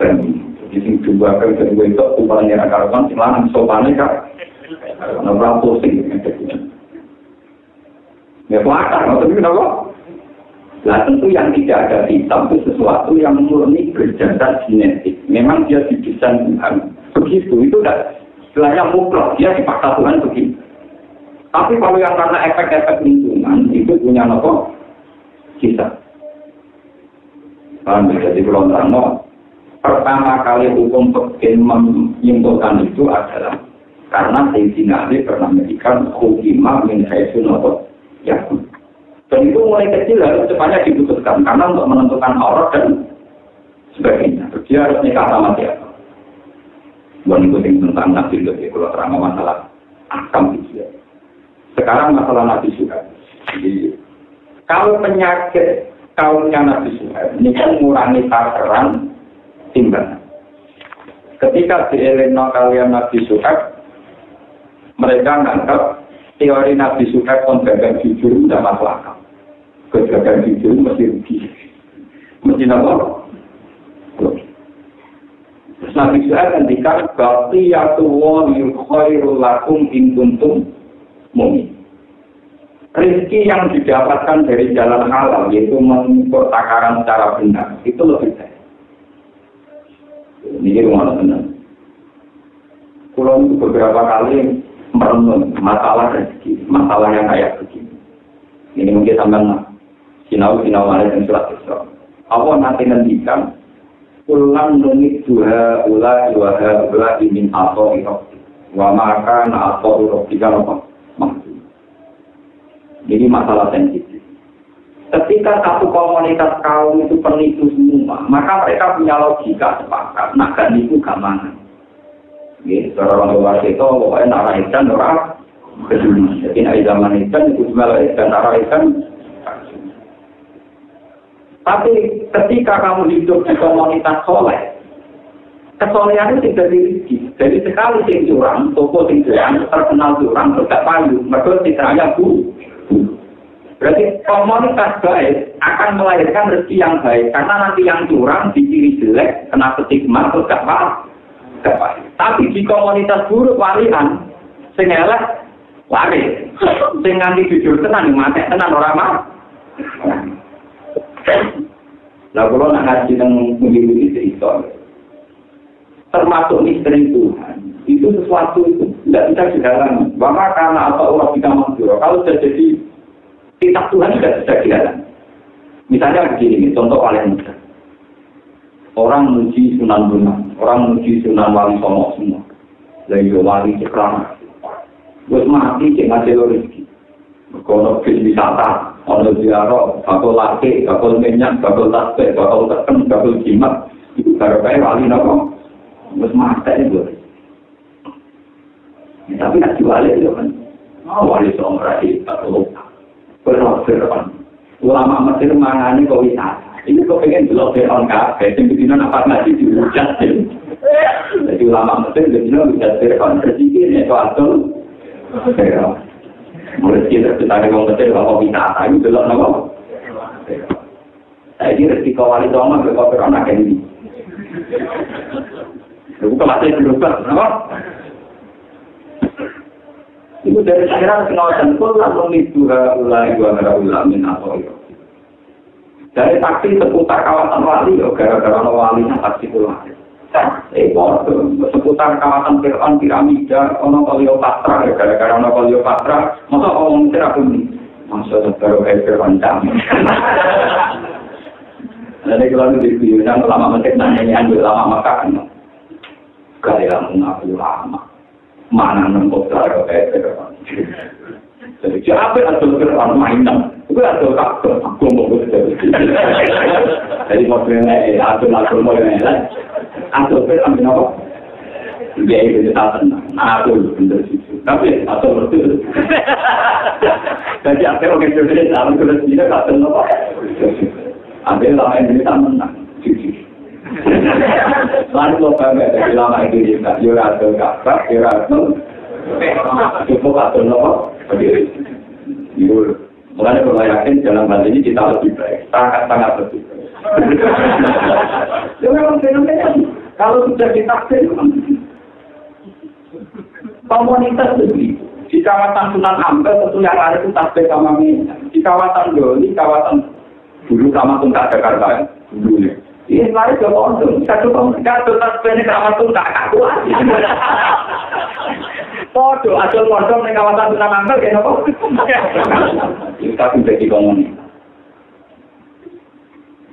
Ini. Jadi yang dua kali gue itu upahnya rakaran, yang lanang sopannya kan. Orang pusing. Ya kelakar, maksudnya kenapa? Nah tentu yang tidak ada hitam itu sesuatu yang murni berdasar genetik. Memang dia didesain Tuhan. Begitu, itu udah istilahnya mutlak, dia dipaksa Tuhan begitu. Tapi kalau yang karena efek-efek lingkungan, itu punya apa? Kita. Jadi kalau terang, pertama kali hukum pekin menyimpulkan itu adalah karena Sayyidina Ali pernah memberikan hukimah min haisun apa? Ya. Dan itu mulai kecil harus cepatnya diputuskan karena untuk menentukan aurat dan sebagainya. Dia harus nikah sama siapa. Bukan itu yang tentang nabi lebih kalau terang masalah akam itu. Sekarang masalah Nabi Suhaib. Jadi kalau penyakit kaumnya Nabi Suhaib ini kan mengurangi takaran timbangan. Ketika dielena kalian Nabi Suhaib, mereka menganggap teori Nabi Suhaib gagal jujur tidak masuk akal. Gagal jujur mesti rugi. Mesti apa? Terus Nabi Suhaib ngendikan baqiyatu wa khairul lakum in kuntum mu'min. Rezeki yang didapatkan dari jalan halal yaitu mengukur takaran secara benar itu lebih baik. Ini rumah benar. Kalau itu beberapa kali merenung masalah rezeki, masalah yang kayak begini. Ini mungkin sampai sinau ada yang surat Isra. Apa nanti ngendikan ulang nunit dua min atau irok wa makan atau irok tiga apa? Jadi masalah sensitif. Ketika satu komunitas kaum itu penipu semua, maka mereka punya logika sepakat. Nah, kan itu keamanan. Gitu, orang luar itu pokoknya narah ikan orang peduli. Jadi dari zaman ikan itu cuma ikan narah ikan. Tapi ketika kamu hidup di komunitas soleh, kesolehan itu tidak dirizki. Jadi sekali sing curang, toko sing curang, terkenal curang, tidak payu. Mereka citranya bu. Berarti komunitas baik akan melahirkan rezeki yang baik. Karena nanti yang curang, diciri jelek, kena stigma, terus gak paham. Tapi di komunitas buruk walian, sing elek lari, sing nganti jujur tenan, mati tenan orang mah. Lah kalau nak ngaji tentang mendidik cerita, termasuk misteri Tuhan, itu sesuatu itu tidak bisa dihalangi. Bahkan karena apa orang kita menjurah, kalau sudah jadi kitab Tuhan tidak bisa dihalangi. Misalnya begini, contoh paling mudah. Orang muji Sunan Bonang, orang muji Sunan Wali Songo semua. Lalu wali cekrama. Terus mati cek ngaji rezeki. Kalau bis wisata, kalau ziarah, bakal laki, bakal minyak, bakal tasbih, bakal teken, bakal jimat, itu gara-gara wali nopo. Terus mati itu. Ya, tapi nak diwali itu kan. Wali Songo rakyat bakal berapa? Ulama Mesir mangani kau wisata. Ini kok pengen belok Fir'aun kafe, yang begini apa ngaji diwujud. Jadi ulama Mesir begini wujud Fir'aun berpikir itu atau Fir'aun. Mulai kita dari orang Mesir kalau wisata itu belok nama. Jadi rezeki wali Songo belok Fir'aun akan ini. Bukan masih berubah, nama? Itu dari akhirat pengawasan pun lalu itu ulai ulamin atau itu. Dari taksi seputar kawasan wali, gara-gara walinya taksi pulang. Seputar kawasan Fir'aun, piramida, Kleopatra, gara-gara Kleopatra, masa orang Mesir aku ini? Masa sebaru Fir'aun jam. Jadi kalau di Fir'aun, ulama Mesir nanya ulama Makkah kan? Gaya mengaku ulama. Mana nembok cara Fir'aun. Jadi siapa yang ada Fir'aun mainan? Itu ada kakak, aku mau betul. Jadi modelnya atur modelnya. Atur Fir'aun kenapa? Dia itu tak tenang. Atur betul situ. Tapi atur betul. Jadi akhirnya orang Indonesia atur betul tidak tak tenang. Ambil lama ini tak menang. Lalu kalau kami ada lama Indonesia, dia ada kakak, dia ada Cukup atau nopo berdiri. Ibu, mulai kalau yakin dalam hal ini kita lebih baik, sangat lebih baik. Itu memang fenomena. Kalau sudah ditakdir, komunitas begitu. Di kawasan Sunan Ampel tentu yang ada itu tasbih sama minyak. Di kawasan Doli, kawasan dulu sama Tuntak Jakarta dulu ya. Ini lari ke Pondok, satu tasbih ini sama Tuntak aku aja. Podo, asal Pondok di kawasan Sunan Ampel kayak apa? Kita sudah di komunitas.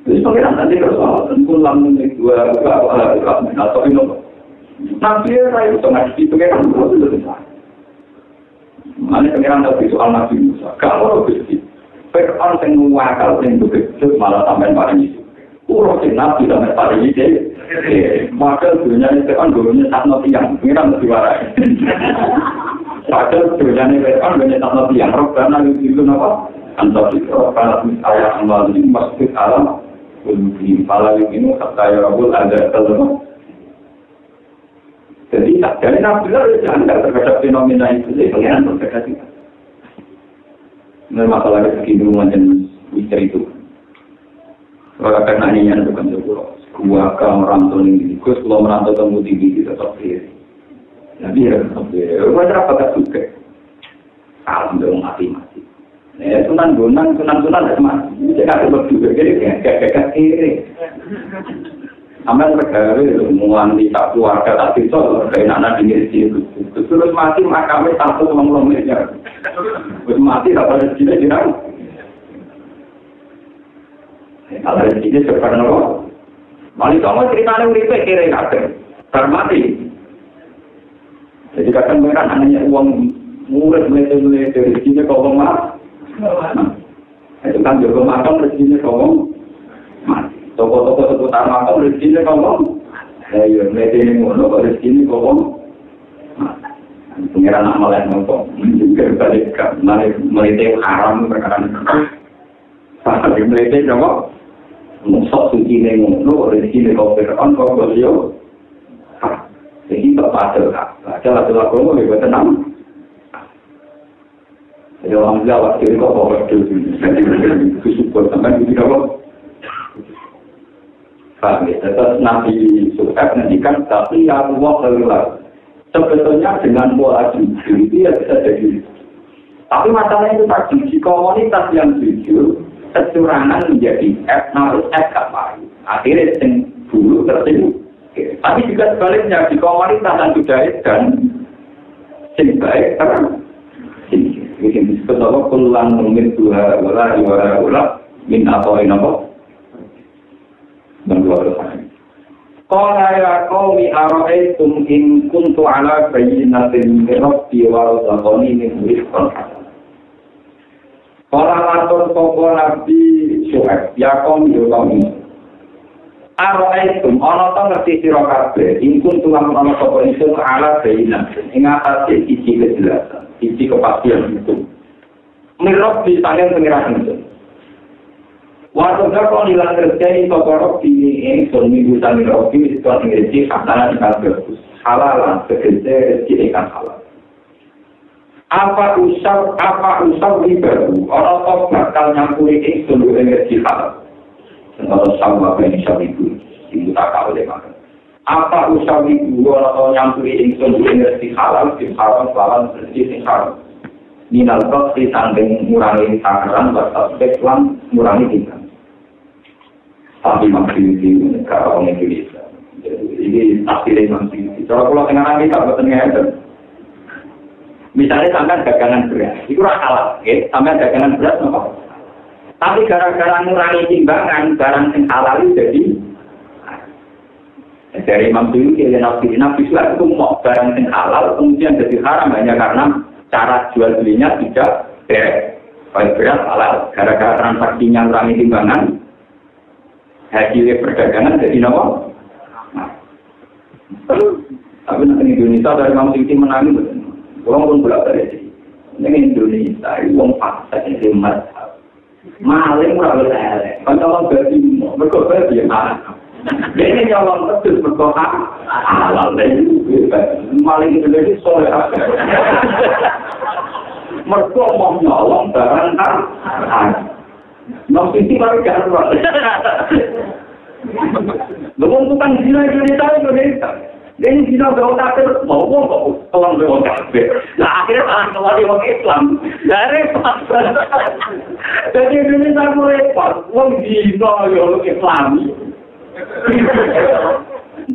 Jadi pengiran nanti kalau pulang dua atau ini nanti rayu tengah di pengiran itu sudah. Mana pengiran tapi soal Nabi Musa. Kalau begitu, Fir'aun yang mewakal yang begitu malah sampai paling itu. Urus Nabi sampai paling itu. Maka dunia ini Fir'aun dulunya satu tiang, pengiran lebih warai. Padahal dunia ini Fir'aun dulunya satu tiang. Karena itu apa? Antara itu karena ayat amal ini masuk alam. Belum pala ini kata ya Rabbul ada telur. Jadi dari Nabilah jangan terhadap fenomena itu jadi pengiran terhadap itu. Ini masalah rezeki macam misteri itu. Kalau karena ini yang bukan sebuah gua kalau merantau ini, gus kalau merantau temu tinggi tetap dia. Nabi ya tetap dia. Wajar apa juga. Alhamdulillah mati. Sunan ada mati. Jangan berdua, jadi gak kiri. Amal negara itu mengulangi tak keluarga tak pisau, dari anak di situ. Terus mati makamnya satu selama meja. Terus mati tak pada sini jirang. Kalau di sini seperti apa? Mali kamu ceritanya uripe kiri kata, termati. Jadi kadang mereka hanya uang murid mulai dari sini kau mah. Itu kan juga makam rezekinya kau mati. Toko-toko seputar makam rezekinya kau ya ini ngono rezekinya kau mati. Pengiran amal yang kau juga balik ke melite haram perkara sampai melite kau musuh suci ngono rezekinya kau berkon kau beliau. Jadi bapak ada lagu lebih tenang. Jadi orang Jawa kiri kok bawa itu support sampai itu apa? Paham ya? Terus Nabi suka mendikan tapi yang Allah keluar. Sebetulnya dengan pola jujur dia bisa jadi. Tapi masalahnya itu tadi di komunitas yang jujur kecurangan menjadi harus gak baik. Akhirnya yang dulu tertimbul. Tapi juga sebaliknya di komunitas yang sudah dan yang baik terang. Ini disebut apa? Kulang mungkin dua wala min atau ini apa? Berdua orang. Qala ya qaumi ara'aytum in kuntu ala bayyinatin min rabbi wa razaqani min rizqin hasan. Qala matur sapa nabi Syuaib ya qaumi ara'aytum ana ta ngerti sira kabeh in kuntu ana sapa isun ala bayyinatin ing atase siji kejelasan. Isi kepastian itu. Mirrob di tangan pengirahan itu. Waktu kalau hilang terjadi kokorok ini seminggu sambil robi itu ingin katakan bagus halal segede ikan halal. Apa usah ribaru orang tok bakal nyampuri ini seluruh energi halal. Sengaja sama apa itu tak tahu deh makan. Apa usah ribu orang nyampuri ini seluruh energi halal lawan energi halal. Minal kok di samping ngurangi takaran batas speklam ngurangi tingkat. Tapi maksudnya di negara orang Indonesia. Jadi akhirnya maksudnya. Kalau tengah kita bertengah misalnya sampai dagangan beras, itu halal, ya. Sampai dagangan beras apa? Tapi gara-gara ngurangi timbangan barang yang halal itu jadi dari Imam Syukri dan Nabi Sulaiman itu mau barang yang halal kemudian jadi haram hanya karena cara jual belinya tidak fair. Baik beras halal, gara-gara transaksinya ngurangi timbangan, hasil perdagangan jadi apa? Tapi nanti Indonesia dari Imam Syukri menangis, orang pun bolak balik. Ini Indonesia, orang paksa yang mazhab, maling orang berleleh. Kalau orang berleleh, mereka berleleh. Ini yang orang terus berkohak halal deh. maling Indonesia soleh. Mereka mau nyolong barang kan. Nong sisi baru jangan lupa. Belum bukan Indonesia. Ini Cina berorang kafir, mau kok tolong berorang kafir. Nah akhirnya malah kembali orang Islam. Dari jadi Indonesia mulai repot. Orang Cina yang Islami.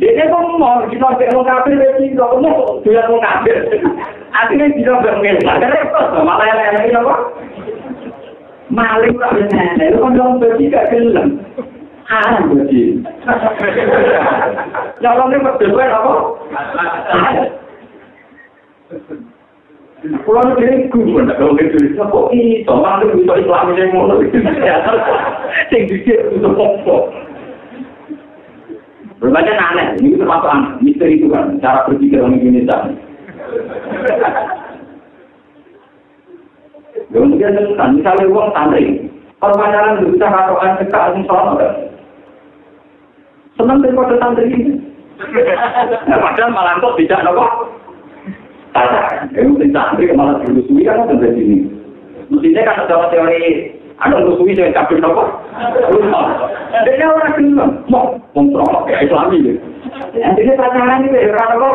Jadi mau Cina berorang kafir, Cina mau dia orang kafir. Akhirnya Cina berorang Islam. Repot, malah yang ini apa? Maling tak benar. Itu kan orang bertiga kelam. Haram berarti. Nyolongnya berdua apa? Pulang dari kubur, kalau gitu, kok ini, orang itu bisa Islam yang mau sing dikit itu pokok. Berbagai aneh, ini termasuk aneh, misteri itu kan, cara berpikir orang Indonesia. Kemudian misalnya uang santri, perpacaran bisa katokan sekarang soal senang daripada santri ini. Padahal malah kok tidak apa. Itu santri malah dilusui kan ada di sini. Mestinya kan ada teori ada lusui yang kabel apa? Dia orang bilang mau kontrol kayak Islami. Jadi pacaran ini era apa?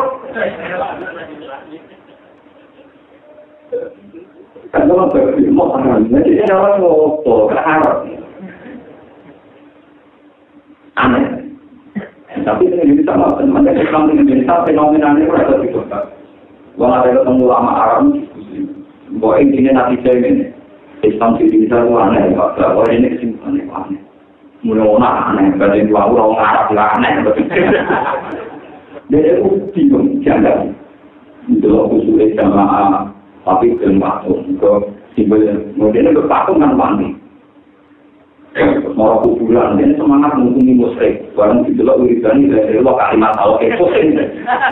Kan orang mau orang jadi orang mau berharap. Aneh. Tapi ini bisa teman-teman Islam dengan Indonesia fenomenanya itu ada di kota. Wah ada ketemu lama Arab diskusi. Bahwa intinya nanti saya ini Islam di Indonesia itu aneh. Bahwa ini kesimpulannya aneh. Mulai aneh. Dari dua orang Arab juga aneh. Dia itu bingung jangan. Itu usulnya jamaah. Tapi belum waktu. Simbolnya. Kemudian itu patung kan wangi. Mau kuburan, dia semangat menghubungi musyrik. Barang itu lo uridani dari lo kalimat Allah pusing.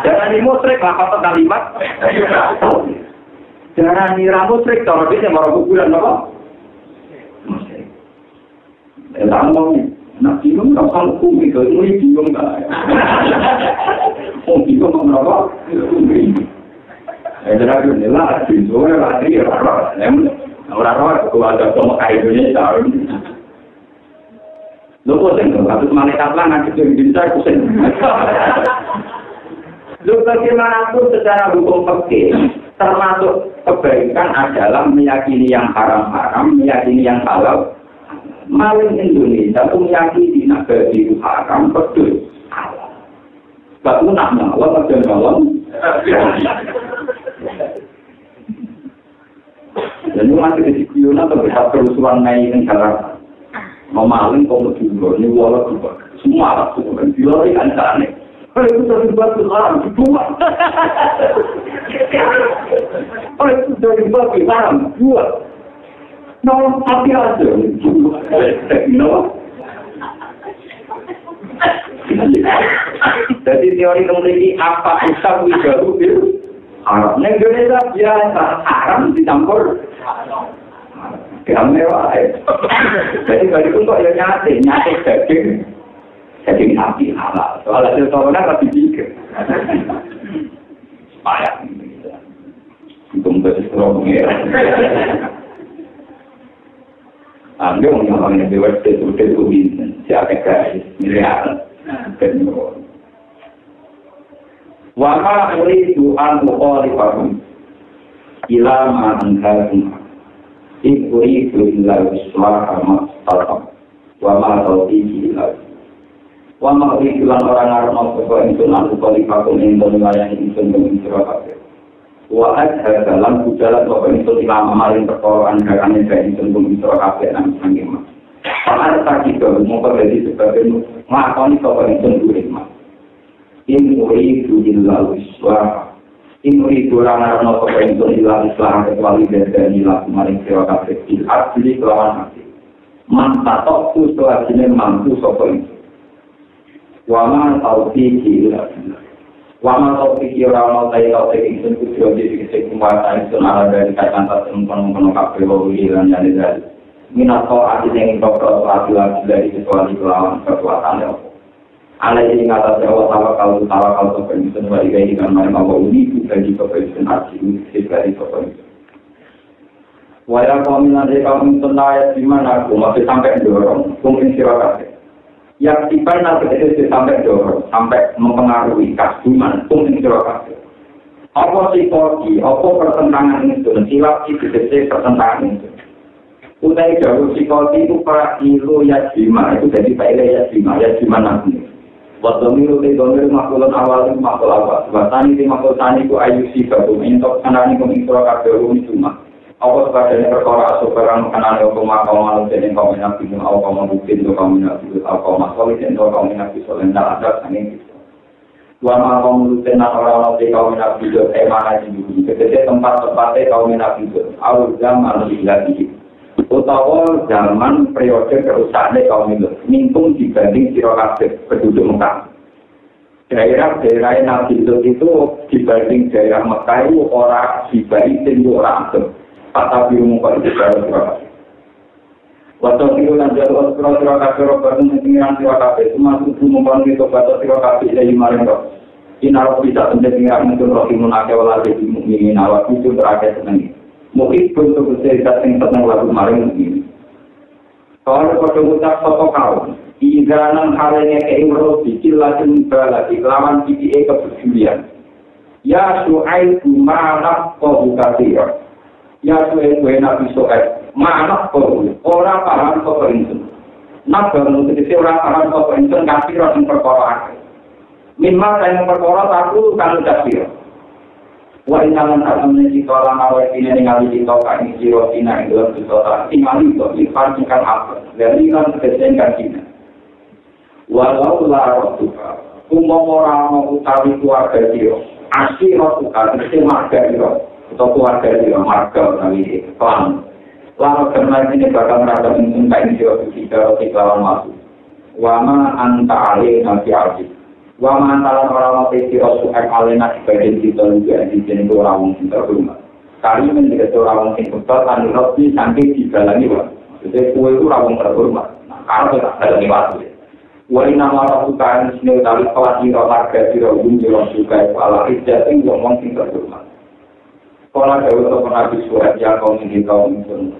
Jangan di musyrik, apa kalimat? Jangan nira musyrik, kalau dia mau kuburan apa? Musyrik. Nak bingung nggak usah hukum itu, ini bingung nggak? Bingung apa? Jadi nila, bingung lagi orang-orang kalau ada sama kayak Indonesia. Lu pusing, habis malaikat lah nanti jadi saya pusing. Lu bagaimanapun secara hukum fikih termasuk kebaikan adalah meyakini yang haram-haram, meyakini yang halal. Maling Indonesia itu meyakini negara itu haram, betul. Gak nak nyawal, ada nyawal. Dan itu masih di Kuyuna terlihat kerusuhan naik yang Jakarta. Memaling kau dulu, ini walau juga semua orang semua kan bilang kan aneh. Kalau itu dari batu haram dua. Kalau itu dari batu haram dua. No, tapi ada dua. No. Jadi teori memiliki apa usah wibaru itu haram. Indonesia biasa haram dicampur. Yang mewah jadi bagi pun kok ya nyate daging sapi halal. Soal hasil corona lebih pikir. Supaya untuk bersekolah mengira. Ambil orang yang lewat itu bin siapa guys miliar dan wama uridu an muqalifahum ila ma anhum Ikuri itu illa islah amat salam. Wa ma taufiqi illa. Wa ma uridu lan orang arep apa itu lan kali pakum ing melayani itu ing sira. Wa adha dalam bujalan apa itu ilmu maring perkara andarane dari itu ing sira kabeh nang sangema. Para sakit mau terjadi sebagai mengakoni apa itu ilmu. Ikuri itu illa islah Ini kurang arno kepentur ilang Islam kecuali dari laku maring sewa kabeh asli kelawan hati. Mantatok tu selasine mampu sapa itu. Wama taufiqi ila. Wama taufiqi ora ono tae taufiq itu kudu dipikir kumpulane ala dari kata-kata teman-teman kabeh wali lan jane dari. Minato ati sing dokter ati dari kecuali kelawan kekuatan apa. Ala ini ngatas Allah tawakal kepentingan wa ilahi kan maring Allah ini bagi kepentingan asli dari kepentingan. Waya kominan dari kaum tenaya di mana aku masih sampai dorong mungkin silakan. Yang tiba nanti itu sampai dorong sampai mempengaruhi kasuman mungkin silakan. Apa psikologi, apa pertentangan itu, silap itu pertentangan itu. Utai jauh psikologi itu para ilu yajima itu jadi pak ilu yajima nanti. Waktu milu di domir makulun awal itu makul awal. Batani di makul tani ku ayu sibabu. Mintok kanani ku mingkura kabelu cuma. Apa sebagainya perkara asubarang kanani ku makau manusia yang kau minabi. Aku kau menghukin itu kau minabi. Aku kau masolid itu kau minabi. Soalnya ada sangin itu. Dua makau melutin orang-orang di kau minabi. Mana di ketika tempat-tempatnya kau minabi. Awal zaman lagi. Utawa zaman periode kerusakan kaum itu mintung dibanding sirokabeh penduduk Mekah. Daerah-daerah Nabi itu dibanding daerah Mekah itu orang dibanding itu orang itu. Kata biru muka itu sirokabeh. Waktu itu lanjut sirokabeh roba itu mentinggiran sirokabeh itu masuk muka itu batas sirokabeh dari maring roh. Inarok bisa mentinggiran itu rohimun akewala jadi mukminin awak itu terakhir senang. Mungkin bentuk cerita yang tentang lagu maring ini. Kalau pada ucap soto kau, izanan halnya keimro bikil lagi baladi lawan PPA kepedulian. Ya suai mana kau buka dia. Ya suai Nabi Soeb mana kau orang paham kau perinsun. Nak bangun ketika orang paham kau perinsun kasih orang perkara. Minimal saya perkara satu kan kasih. Wa inalan alamnya jika orang awal ini ningali jika kami jirotina yang dalam sesuatu tinggali itu dipastikan apa dari kan kesengan kita walau larut juga orang mau utawi keluarga dia asli rotuka mesti marga dia atau keluarga dia marga dari klan lalu karena ini bakal merasa mungkin kain dia tidak masuk wama anta alih nanti alih wa mantalan orang mati rasul alena sebagai kita juga di sini orang mungkin terhormat. Kali menjadi orang mungkin betul kan roti sampai di dalam ini, jadi kue itu orang terhormat. Nah, kalau tidak ada waktu, wali nama rasul kan sini dari pelatih marga di rumah jual juga ala ijazah yang mungkin terhormat. Kalau ada pernah disurat yang kau ini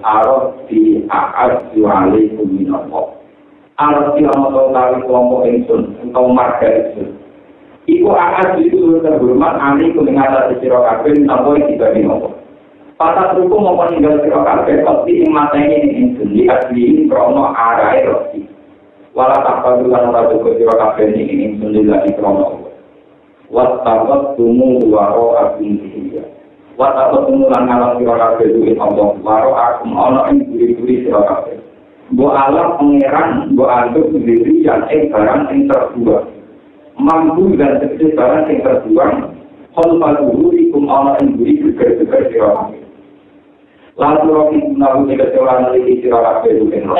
arot di aad juali kuminapok. Arti orang tahu kelompok insun atau marga insun. Iku akad itu terhormat ahli mendengar siro kabeh tanpa dibagi nopo. Pasal hukum mau meninggal siro kabeh pasti matanya insun diasli krono arai roti. Walau tak perlukan orang juga siro kabeh ini insun lagi krono. Wattaqat tumu waro akum dia. Wattaqat tumu lan ngalang siro kabeh duit Allah waro akum ono ing duri-duri siro kabeh. Bo alam pangeran, bo antuk sendiri yang barang yang terbuang. Mampu dan sekecil barang yang terbuang. Kholfal ikum Allah yang beri gegar-gegar sirah. Lalu roh ikum nabu jika seorang lagi sirah kabeh duken roh.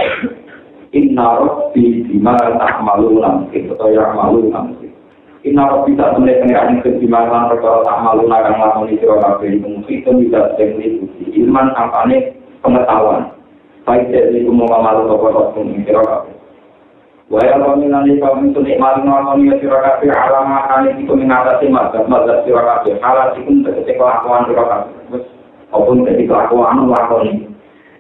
Inna roh di dimana tak malu namsik atau yang malu namsik. Inna roh bisa temen pengeran ke dimana perkara tak malu nagang lakoni sirah kabeh. Mungkin itu bisa meliputi ilman kampanye pengetahuan. Baik dari umum malu atau pun sirakabe. Waya kominani kaum itu nikmati ngomongnya sirakabe alama kali itu mengatasi mazhab sirakabe. Halat itu ketika kelakuan sirakabe. Apapun ketika kelakuan lakoni.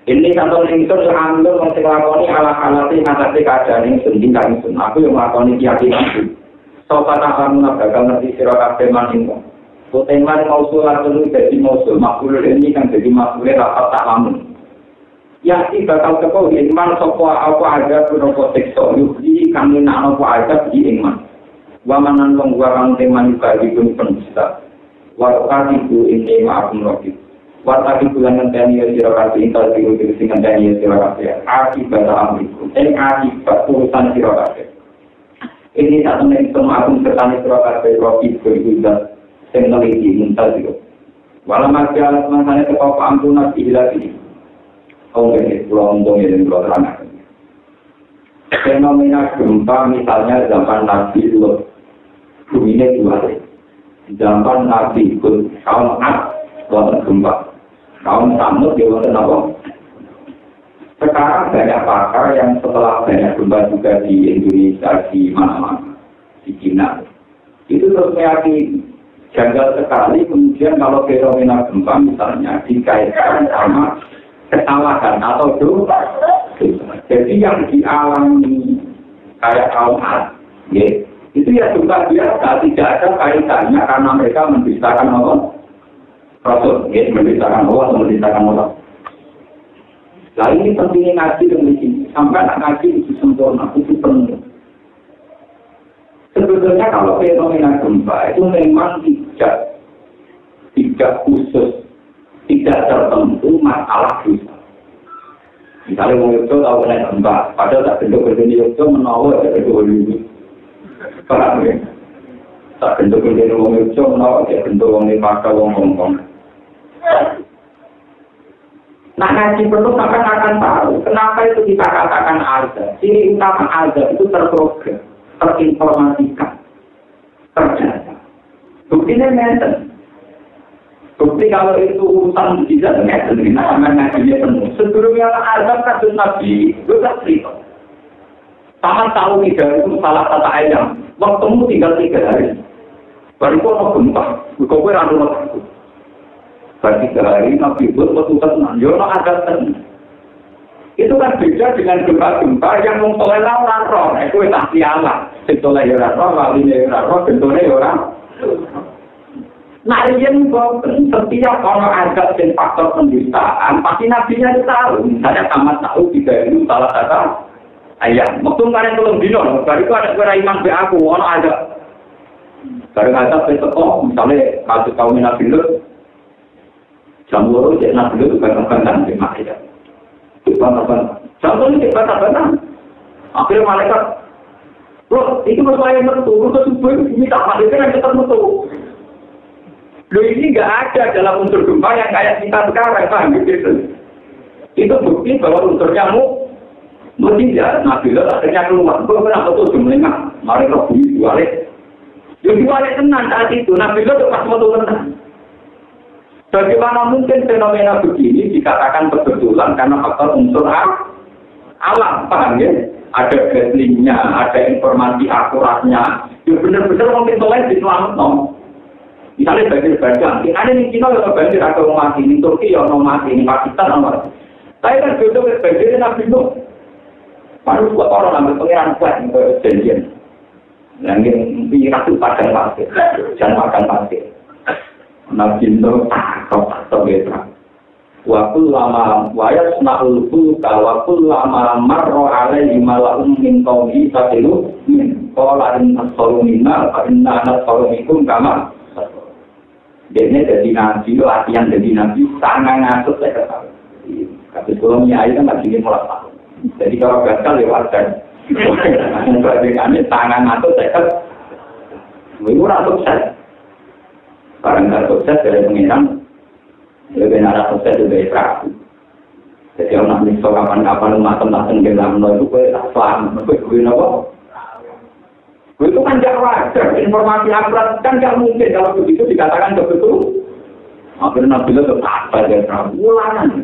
Ini contoh ingsun yang ambil mesti lakoni ala-alati mengatasi keadaan ingsun tinggal ingsun. Aku yang lakoni keyakinanku. Sopan akan bakal ngerti sirakabe maningko. Kuteman mausulah dulu jadi mausul. Makhluk ini kan jadi makhluk rapat tak lamun. Ya si bakal teko iman sapa apa ada punapa tekso yuki kami nak apa ada di iman wa manan wong kang teman bagi pun penista wa katiku ini ma'akum roki wa tadi bulan ngenteni sira kabeh intal diru sing ngenteni sira kabeh akibat amriku akibat urusan sira kabeh ini tak temen semakum sertane sira kabeh roki berguna sing neliti mental diru wala masalah mangane teko ampun ilati ini pulau dan pulau terangkan. Fenomena gempa misalnya zaman Nabi Lut, buminya dua. Zaman Nabi Hud, kaum Ad, wonten gempa. Kaum Samud, dia wonten apa? Sekarang banyak pakar yang setelah banyak gempa juga di Indonesia, di mana-mana. di Cina. Itu terus meyakini. Janggal sekali kemudian kalau fenomena gempa misalnya dikaitkan sama kesalahan atau dosa. Jadi yang dialami kayak kaum Ad, ya, itu ya dosa biasa, tidak ada kaitannya karena mereka mendustakan Allah, Rasul, ya, mendustakan Allah, mendustakan Allah. Nah ini pentingnya ngaji dan begini, sampai ngaji itu sempurna, itu penuh. Sebetulnya kalau fenomena gempa itu memang tidak khusus, tidak tertentu masalah dosa. Misalnya orang Yogyakarta tahu naik gempa, padahal tak bentuk-bentuk Yogyakarta menawar tak bentuk Hollywood. Paham ya? Tak bentuk-bentuk orang Yogyakarta menawar tak bentuk orang Nepal, orang Hongkong. Nah ngaji penuh sampai akan tahu kenapa itu kita katakan azab. Ciri utama azab itu terprogram, terinformasikan, terjadi. Buktinya meten. Bukti kalau itu urusan bisa meten, kita akan ngajinya penuh. Sebelumnya azab kasus Nabi itu tak cerita. Sama tahu tidak itu salah kata ayam. Waktumu tinggal 3 hari. Baru kau mau gempa, kau beradu waktu. Bagi 3 hari Nabi itu tenang, jono ada tenang. Itu kan beda dengan gempa-gempa yang mengtoleh orang roh, itu tak sialah. Setoleh orang roh, walinya orang roh, bentuknya orang. Nah, yang setiap orang ada faktor pendustaan, pasti nabinya itu tahu. Misalnya tamat tahu 3 hari salah kata ayam. Waktu kalian belum dino, baru itu ada kira iman be aku, orang ada. Baru ada besok, misalnya kasus kaum Nabi Lut. Jam 2 jadi Nabi itu bantang-bantang di Makkah. Bantang-bantang. Jam 2 itu bantang-bantang. Akhirnya malaikat, loh, itu masalah yang betul. Untuk subuh ini tak malaikat yang tetap betul. Loh ini nggak ada dalam unsur gempa yang kayak kita sekarang, paham gitu. Itu bukti bahwa unsur nyamuk tidak. Nabi itu akhirnya keluar. Kalau kenapa betul jumlahnya? Mari roh bumi diwalik. Yang diwalik tenang saat itu. Nabi itu pas betul tenang. Bagaimana mungkin fenomena begini dikatakan kebetulan karena faktor unsur alam, paham ya? Ada gaslingnya, ada informasi akuratnya. Ya benar-benar mungkin soleh diselamat, no. Misalnya banjir bandang, ada di Cina yang banjir ada orang mati, di Turki yang orang mati, di Pakistan orang mati. Saya kan betul banjir Nabi Nuh. Baru buat orang ambil pengiran kuat ke janjian. Yang ini ratu padang pasir, jangan makan pasir. Nabi Nuh tak betra. Waktu lama wayas naulku waktu lama marro alaihi malaum min qaumi satilu min qolain as-salumina fa inna as-salumikum kama. Dene jadi nabi latihan jadi nabi sangat ngasut saya kata. Kata kolomnya itu kan lagi mulai tahun. Jadi kalau gagal lewat kan. Mengkaitkannya sangat ngasut saya kata. Murah sukses. Barang tak sukses dari pengiran, lebih nara sukses dari perahu. Jadi orang nak misal kapan-kapan matang-matang dalam itu gue tak paham, gue apa? Gue itu kan tidak wajar, informasi akurat kan tidak mungkin kalau begitu dikatakan betul. Akhirnya Nabi itu apa dia perahu? Ulangan.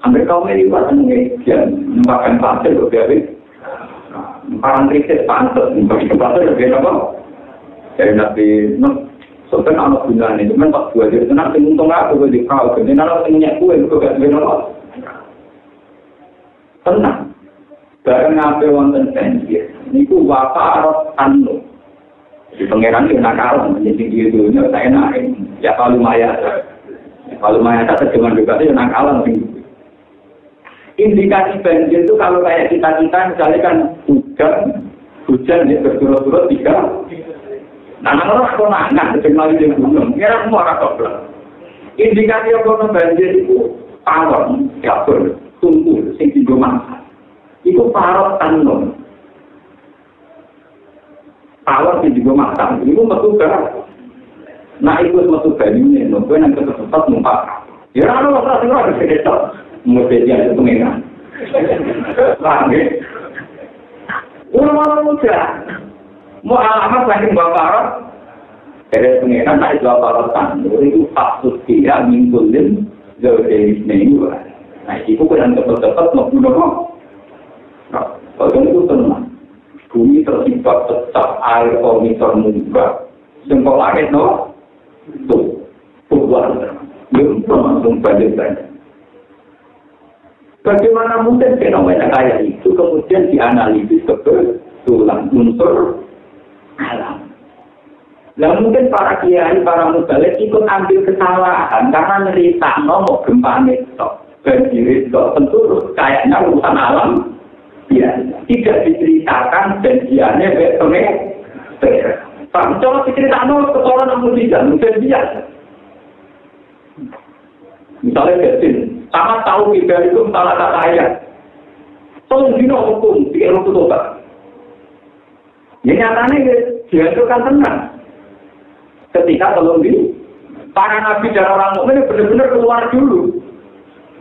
Hampir kaum ini buat mengejian, membahkan pasir lebih parang kritis pantas, membahkan pasir lebih apa? Dari Nabi sebenarnya anak gunanya, cuma tak buat jadi tenang, untung aku di kau, jadi kalau punya kue itu gak benar apa? Tenang, barang ngapain wonten banjir, niku wapa arot anu, di pangeran itu nakal, menjadi gitu, saya enak, ya kalau lumayan tak terjemahan juga itu nakalan tinggi. Indikasi banjir itu kalau kayak kita misalnya kan hujan ya berturut-turut 3. Nah, orang konangan, kecuali di gunung, kira semua orang koplo. Indikasi ekonomi banjir itu parot, dapur, tunggu, sing tiga mangsa. Itu parot tanun. Parot sing tiga mangsa, itu metu berat. Nah, itu metu banyunya, nunggu yang tetap numpak. Ya, orang ada sekitar, mesti dia itu pengengan. Lagi, orang muda. Mau alamat lagi bawa parot dari pengiran tak jual parotan itu faksus dia mingguin dari minggu. Nah itu kan cepat-cepat mau bunuh. Kalau itu tenang, bumi tertimpa pecah air komitor munggah. Sengkol langit no, tuh, bukan, belum langsung banjir. Bagaimana mungkin fenomena kayak itu kemudian dianalisis kebetulan unsur alam? Nah mungkin para kiai, para mubalik ikut ambil kesalahan karena cerita mau gempa itu, banjir itu tentu kayaknya urusan alam. Ya, tidak diceritakan janjiannya benar. Pak, coba diceritakan kesoalan namun tidak biasa. Misalnya Besin, sama tahu tidak itu salah kata ayat. Tolong dino hukum, di Eropa tobat. Ya nyatanya dihancurkan tenang. Ketika tolong di para nabi dan orang mukmin benar-benar keluar dulu.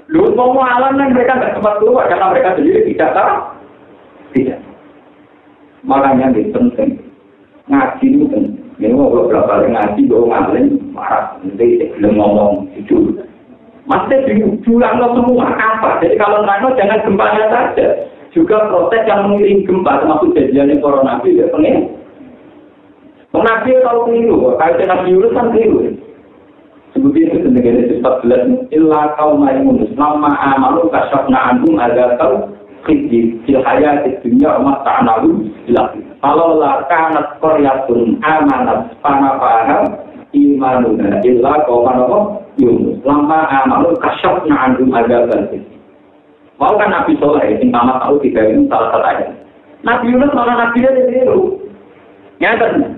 Lu mau alam kan mereka nggak sempat keluar karena mereka sendiri tidak tahu. Tidak. Makanya ini penting. Ngaji itu penting. Ini mau beberapa kali ngaji, gue ngalim, marah, nanti belum ngomong itu. Maksudnya diulang semua apa? Jadi kalau nggak jangan gempanya saja. Juga proses yang mengiring gempa, termasuk kejadian corona itu ya penting. Nabi tahu keliru, kayak Nabi Yunus kan keliru. Sebutnya itu negara 14. Illa kaum maimunus, lama amalu kasyafna anhum adatal khidji fil hayati dunya wa ta'analu bilah. Kalau la kanat qaryatun amanat fanafaha imanuna illa qaum Yunus. Lama amalu kasyafna anhum adatal khidji. Mau kan Nabi Soleh yang pertama tahu tiga ini salah satunya. Nabi Yunus malah Nabi dia keliru. Nyata.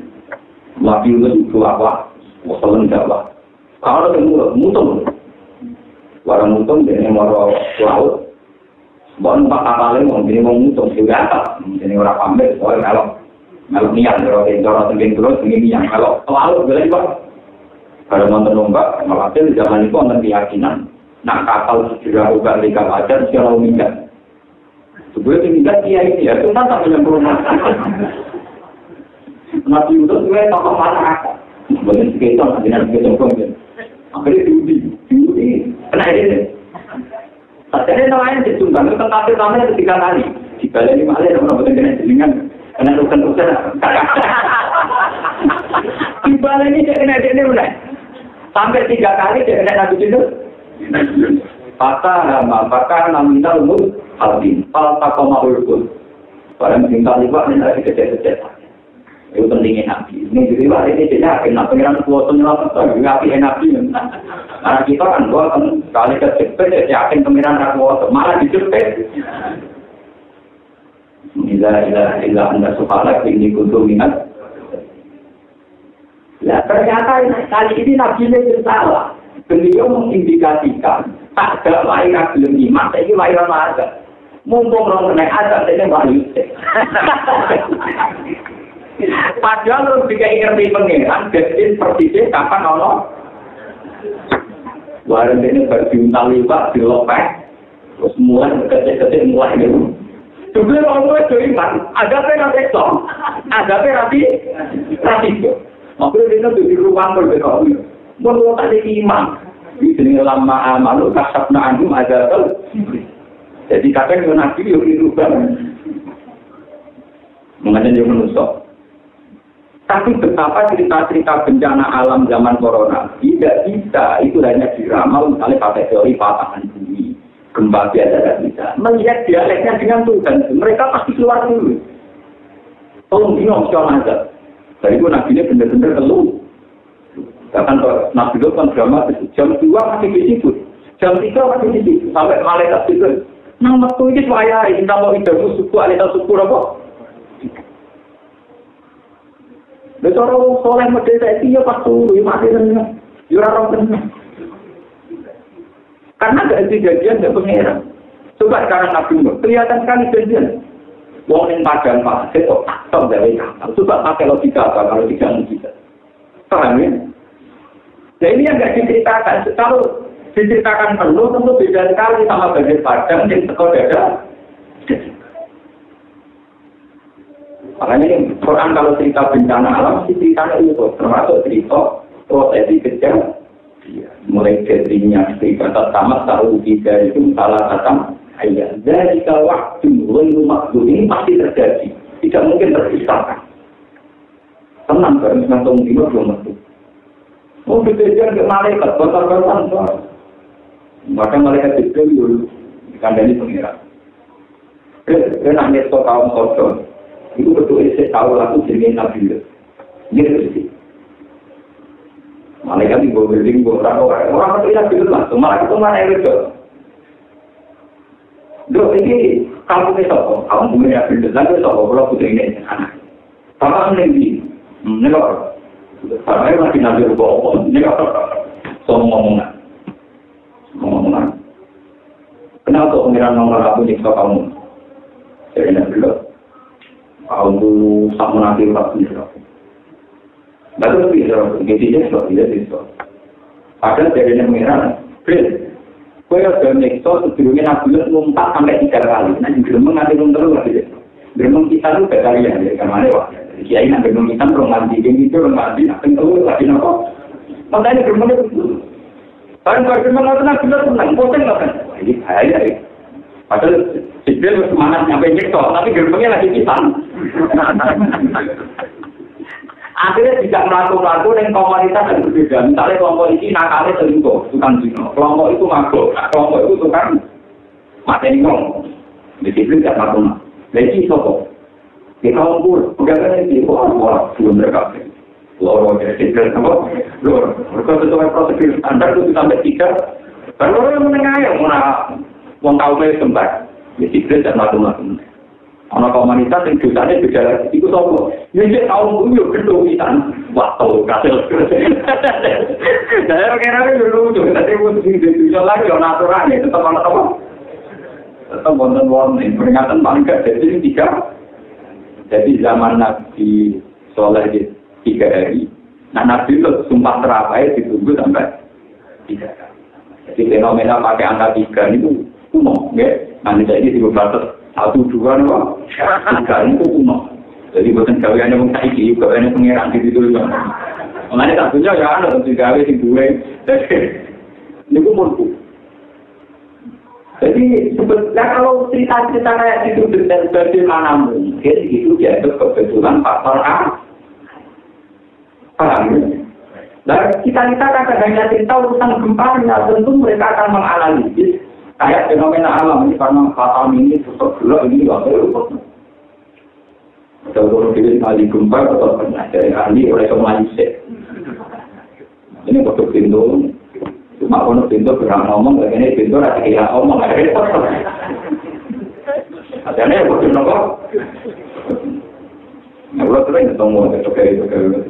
Nabi Yunus itu apa? Wasallam Jawa. Kalau ada mutung, warang mutung jadi orang laut. Bukan empat kapalnya mau jadi mau mutung juga apa? Jadi orang pamit soal melok niat kalau tinggal terus ini yang kalau laut boleh pak. Kalau nonton lomba, malah di zaman itu ada keyakinan. Nak kapal sudah bukan di kapal aja, secara umumnya. Sebelum tinggal dia ini ya, itu kan tak menyempurna. Nabi Yunus itu tokoh masyarakat. Bukan sekitar, nanti kita akhirnya diundi, kena ini. Jadi namanya ditumbang, itu tentang namanya 3 kali. Dibalik 5 kali, ada betul kena jelingan, kena rukan-rukan. Dibalik ini dia kena ini mulai. Sampai 3 kali dia kena Nabi Yunus. Maka namina umur halbin, faltaqama ulkul. Barang tinggal liwat ini lagi kecil-kecil. Itu pentingnya Nabi. Ini jadi wah ini tidak kena pengiran kuota nyelamat. Nabi Nabi. Karena kita kan kali kecepet yakin pengiran kuota malah dicepet. Ila anda subhanak ini kuntum minat. Ya ternyata kali ini Nabi ini salah. Beliau mengindikasikan tak ada lahiran belum iman. Ini lahiran ada. Mumpung orang kena ada ini wahyu. Padahal harus ngerti pengeran, jadi persisnya kapan ono. Warung ini berjuntal lipat, dilopek, terus mulai kecil-kecil mulai gitu. Sebelum orang itu iman, ada apa rapi. Makanya dia di ruang berbeda. Menurut ada iman, di sini lama malu kasabna anjum ada apa. Jadi kadang Nabi yang dirubah, mengenai dia menusuk. Tapi betapa cerita-cerita bencana alam zaman corona tidak bisa, itu hanya diramal misalnya pakai teori patahan bumi, gempa biasa tidak bisa. Melihat dialeknya dengan Tuhan, mereka pasti keluar dulu. Tolong bingung soal aja. Dari itu Nabi ini benar-benar keluh. Bahkan Nabi itu kan drama jam 2 masih di situ, jam 3 masih di situ, sampai malaikat itu. Nama itu ini saya, ini nama ibadah suku, alita suku apa? Betul orang soleh model saya itu ya pas turu, ya mati tenang, ya orang tenang. Karena ada kejadian dan pengeran. Coba sekarang Nabi Nuh, kelihatan sekali kejadian. Wong yang padang pasir, tak dari kapal. Coba pakai logika apa kalau tidak mungkin. Paham ya? Nah ini yang nggak diceritakan. Kalau diceritakan penuh, tentu beda sekali sama bagian padang yang sekolah ada. Makanya ini Quran kalau cerita bencana alam, ceritanya itu termasuk cerita prosesi kejadian. Mulai dari cerita pertama taruh tiga itu salah satu ayat. Dari waktu rumah ini pasti terjadi. tidak mungkin terpisahkan. Tenang, bareng ngantung dino belum tentu. Oh, dikejar ke malaikat, kotor-kotoran soal. Maka malaikat Jibril dulu dikandani pengira. Dia nanya ke kaum kotor. Itu betul saya tahu laku jenis Nabi. Ini sih. Malaikat di bawah building, orang itu tidak bilang langsung. Malah itu mana yang itu? Dok, ini kamu ini sopo. Kamu punya building, lalu sopo. Kalau putri ini anak. Bapak ini ini kok. Saya masih nabi berbohong. Ini kok. Ngomong-ngomongan. Kenapa pengiran nomor aku nyiksa kamu? Jadi nabi bilang, kamu sama nabi waktu nyiksa. Lalu bisa, intinya tidak bisa. Padahal jadinya pengiran, kau ada nyiksa sebelumnya nabi numpak sampai 3 kali. Nah, geremeng nanti terus lagi. Geremeng kita itu berkali-kali ya, karena ada waktu. Kiai nak geremeng kita belum mandi, gitu belum mandi, nak terus lagi nopo. Makanya geremeng itu. Kalau geremeng itu nabi tenang, bosan kan? Ini bahaya ya. Padahal Jibril semangat nyampe nyiksa, tapi geremengnya lagi pisang. Akhirnya tidak melaku-laku dengan komunitas yang berbeda. Misalnya kelompok ini nakalnya selingkuh, tukang zina. Kelompok itu mabuk, kelompok itu tukang mateni ngomong. Disiplin tidak melakukan. Jadi sokok. Di kaum pur, pegangannya di orang belum mereka. Loro disiplin apa? Loro. Mereka sesuai prosedur standar itu sampai 3. Dan orang yang menengah yang mau kaumnya sempat. Disiplin tidak melakukan. Anak komunitas yang dosanya berjalan itu sokok. Jadi kaum itu gedung kita. Wah, tahu kasil. Saya kira dulu tuh tadi mesti lagi orang aturan itu tetap apa? Tetap wonten peringatan paling gak jadi 3. Jadi zaman Nabi Soleh di 3 hari. Nah Nabi itu sumpah terapai ditunggu sampai 3 kali. Jadi fenomena pakai angka 3 itu kuno, ya. Nanti ini dibatas 1, 2, 3 itu kuno. Jadi bukan gaweannya wong saiki, gaweane pengiran di situ. Mulane tak punya ya ana sing gawe sing duwe. Niku murku. Jadi sebetulnya kalau cerita-cerita kayak itu detail mana mungkin itu dianggap kebetulan faktor A. Paham ya? Nah, kita kadang hanya cerita urusan gempanya, tentu mereka akan menganalisis kayak fenomena alam ini karena fatal ini sosok gelap ini nggak perlu. Kalau kita kali gempa atau pernah dari ahli oleh kemanusiaan. Ini waktu pintu. Cuma kalau pintu berang ngomong, ini pintu rasa kaya ngomong, ada repot. Adanya yang betul nopo. Nah, kalau sering ketemu,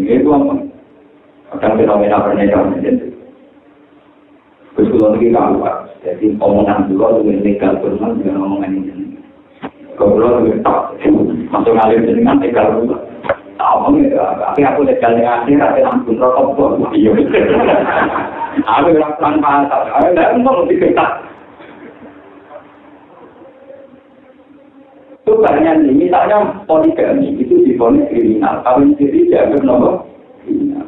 itu apa? Akan fenomena pernyataan itu. Terus kalau lagi kamu, jadi omongan dulu lebih legal berulang dengan omongan ini. Kalau lebih tak, masuk ngalir dengan legal dulu. Tahu tapi aku legal dengan akhir, tapi langsung rokok. Iya. Aku bilang tanpa asal, aku tidak mau diketak. Itu banyak nih, misalnya poligami itu divonis kriminal, kawin siri dianggap nomor.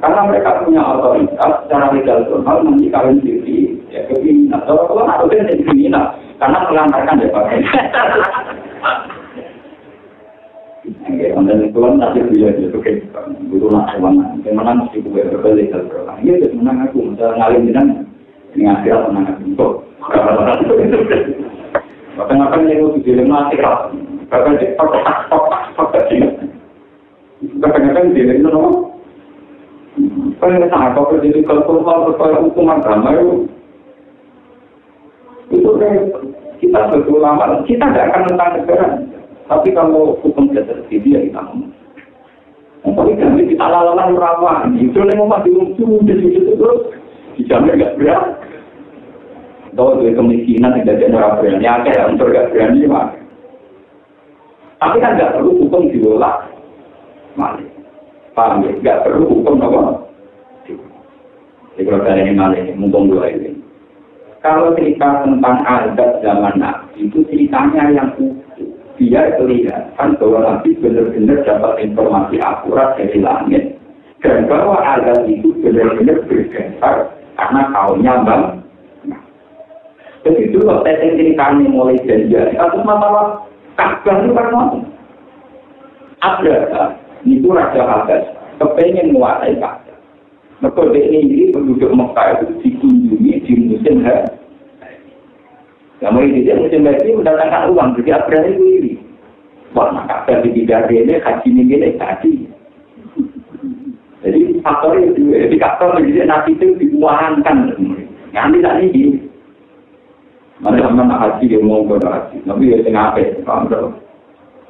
Karena mereka punya otoritas secara legal formal nanti kawin siri ya kriminal. Kalau harusnya jadi kriminal, karena melantarkan ya Pak. Dan itu kan tadi dia itu kayak guru nak mana, mana mesti gue berbalik kalau ini udah menang aku, udah ngalim dengan akhirat menang aku. Bahkan akan yang itu di lima akhirat, bahkan di pak tadi, bahkan di lima apa? Kalau sangat apa jadi kalau formal hukuman agama itu kan kita berulama, kita tidak akan tentang negara. Tapi kalau hukum tidak terjadi ya kita ngomong. Poligami kita lalang rawan. Itu yang mau diunjuk di situ terus dijamin nggak berat. Tahu dari kemiskinan tidak ada orang berani. Ada untuk nggak berani mah. Tapi kan nggak perlu hukum diolah. Malik. Paham ya? Nggak perlu hukum apa? Jadi kalau dari ini malik, mumpung dua ini. Kalau cerita tentang adat zaman Nabi itu ceritanya yang dia kelihatan bahwa Nabi benar-benar dapat informasi akurat dari langit dan bahwa adat itu benar-benar berdasar karena kaumnya bang. Jadi dulu testing ceritanya mulai janjian. Kasus masalah Ka'bah itu kan Abraha niku raja Habas kepengen menguasai Ka'bah. Mergo ini penduduk Mekah itu dikunjungi di musim haji. Kamu ini musim haji mendatangkan uang, jadi Abraha itu iri. Wah, Ka'bah dipindahkan ini haji ini tadi. Jadi faktor itu, jadi faktor jadi nabi itu diuangkan. Nanti tak ini. Mana sama haji dia mau berhaji, tapi dia tengah apa? Kalau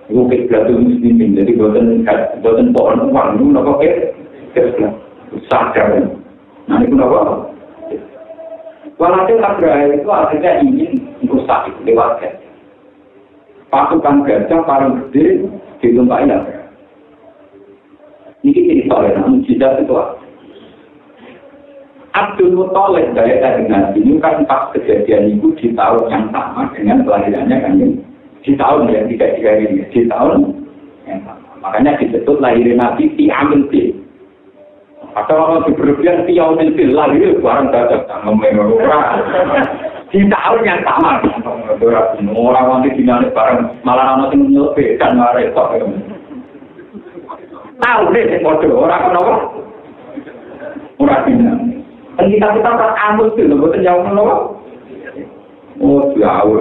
itu kegiatan muslimin, jadi buatan pohon uang itu nak pakai sadar. Nanti pun apa? Walhasil Abraha itu akhirnya ingin merusak itu lewat gajah. Pasukan gajah paling gede ditumpahin Abraha. Ini cerita ya, mujizat itu apa? Abdul Muthalib dari Nabi ini kan pas kejadian itu di tahun yang sama dengan kelahirannya kan di tahun yang tidak ini, di tahun yang sama. Makanya disebut lahirin Nabi di Amil Bil. Atau orang berlebihan di Amil Bil lahir barang dadak mengemerah. Di tahun yang sama. Orang nanti dinamik barang malah orang yang menyelesaikan marah itu. Tahu deh orang kenapa? Orang dinamik. Dan kita tak ambil itu, betul jauh menolak. Oh, jauh.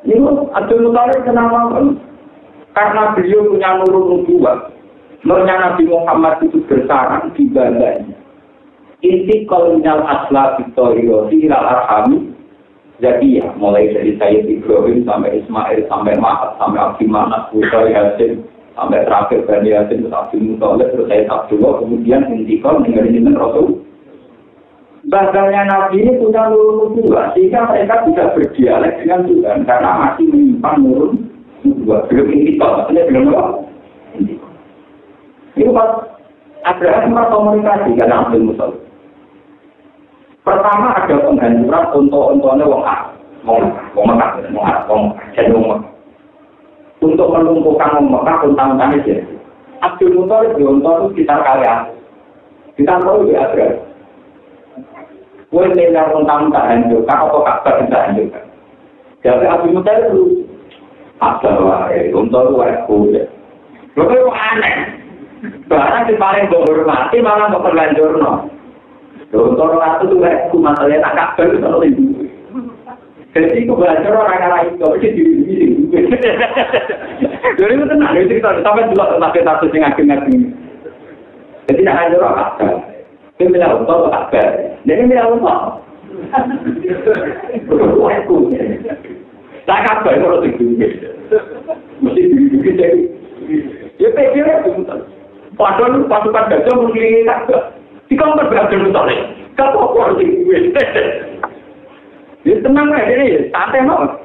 Ini Abdul Muthalib kenapa? Karena beliau punya nurul nubuwah. Nurnya Nabi Muhammad itu bersarang di badannya. Inti kolonial asla Victoria, ilal arhami. Jadi ya, mulai dari Sayyid Ibrahim sampai Ismail, sampai Mahat, sampai Abdi Manaf, Bukhari Hasim. Sampai terakhir Bani Yasin, Abdul Muthalib, terus saya Abdullah, kemudian intikal meninggalkan Rasul. Bahasanya Nabi ini punya nurul nubuwah, sehingga mereka bisa berdialek dengan Tuhan, karena masih menyimpan nurul nubuwah. Belum intikal, maksudnya belum apa? Intikal. Itu pas Abraha sempat komunikasi dengan Abdul Muthalib. Pertama ada penghancuran untuk-untuknya untuk melumpuhkan Mekah untang-untang itu. Abdul Muthalib untuk sekitar kalian. Kita tahu di Abraha. Kue tinggal untang-untang hancurkan atau Ka'bah bisa hancurkan. Jadi Abdul Muthalib itu adalah untuk waktu. Lalu itu aneh. Barang di paling menghormati malah memperlanjur. Untuk waktu itu waktu masalahnya Ka'bah itu kalau itu. Jadi itu belajar orang-orang itu, itu diri-diri. Jadi itu tenang, itu kita sampai juga tentang status yang akhir-akhir. Jadi tidak ada orang Ka'bah. Dia bilang untuk Ka'bah. Dia bilang untuk. Itu. Tak Ka'bah itu harus diri-diri. Mesti diri-diri jadi. Ya pikirnya itu. Padahal pasukan gajah mengelilingi Ka'bah. Jika orang berhasil Muthalib, kalau aku harus diri-diri. Ya tenang ya, jadi santai no.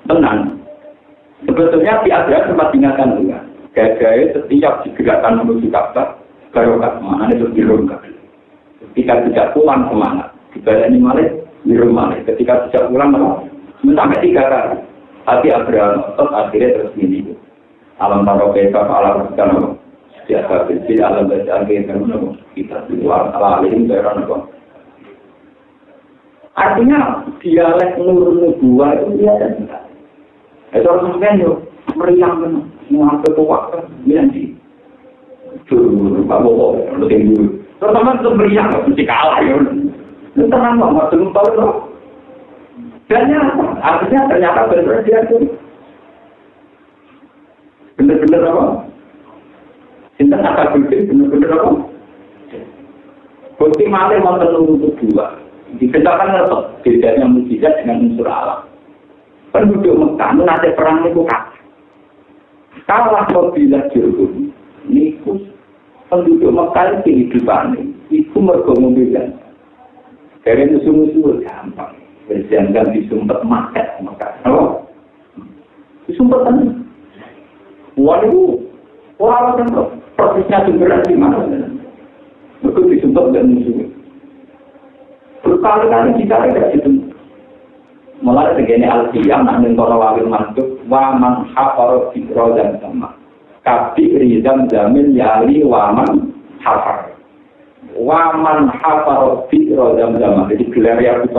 Tenang. Sebetulnya di Abraha sempat diingatkan juga. Gajah setiap digerakkan menuju Ka'bah, barokah semangat itu dirungkap. Ketika tidak pulang semangat, dibalani malah dirumah. Ketika tidak pulang malah sampai 3 kali. Hati Abraha notot akhirnya terus ini. Alam tarobeca alam rekan biasa besi alam baca akhirnya kita di luar alim daerah nopo. Artinya dialek nurul nubuwah itu dia ada enggak. Itu orang sebenarnya meriang kan, mengaku tua kan, nanti. Dulu, Pak Bobo, lu tinggal. Terutama itu meriang, mesti kalah ya. Itu tenang banget, belum tahu loh. Dan artinya ternyata benar dia itu. Benar-benar apa? Cinta kata bukti, benar-benar apa? Bukti malah mau nurul nubuwah. Dikatakan tetap bedanya mukjizat dengan unsur alam. Penduduk Mekah nanti perang itu kalah. Kalah bila jurus. Niku penduduk Mekah kehidupan itu mergo mobilan. Dari musuh-musuh gampang. Berjangan disumpet makat Mekah. Oh, disumpet kan? Waduh, orang kan prosesnya sumberan di mana? Mergo disumpet dan musuh. Berkali-kali kita tidak itu. Mulai begini al-qiyam namun para wali masuk wa man hafara fikra dan sama. Kabi rizam jamin yali wa man hafar. Wa man hafara fikra dan sama. Jadi gelar yang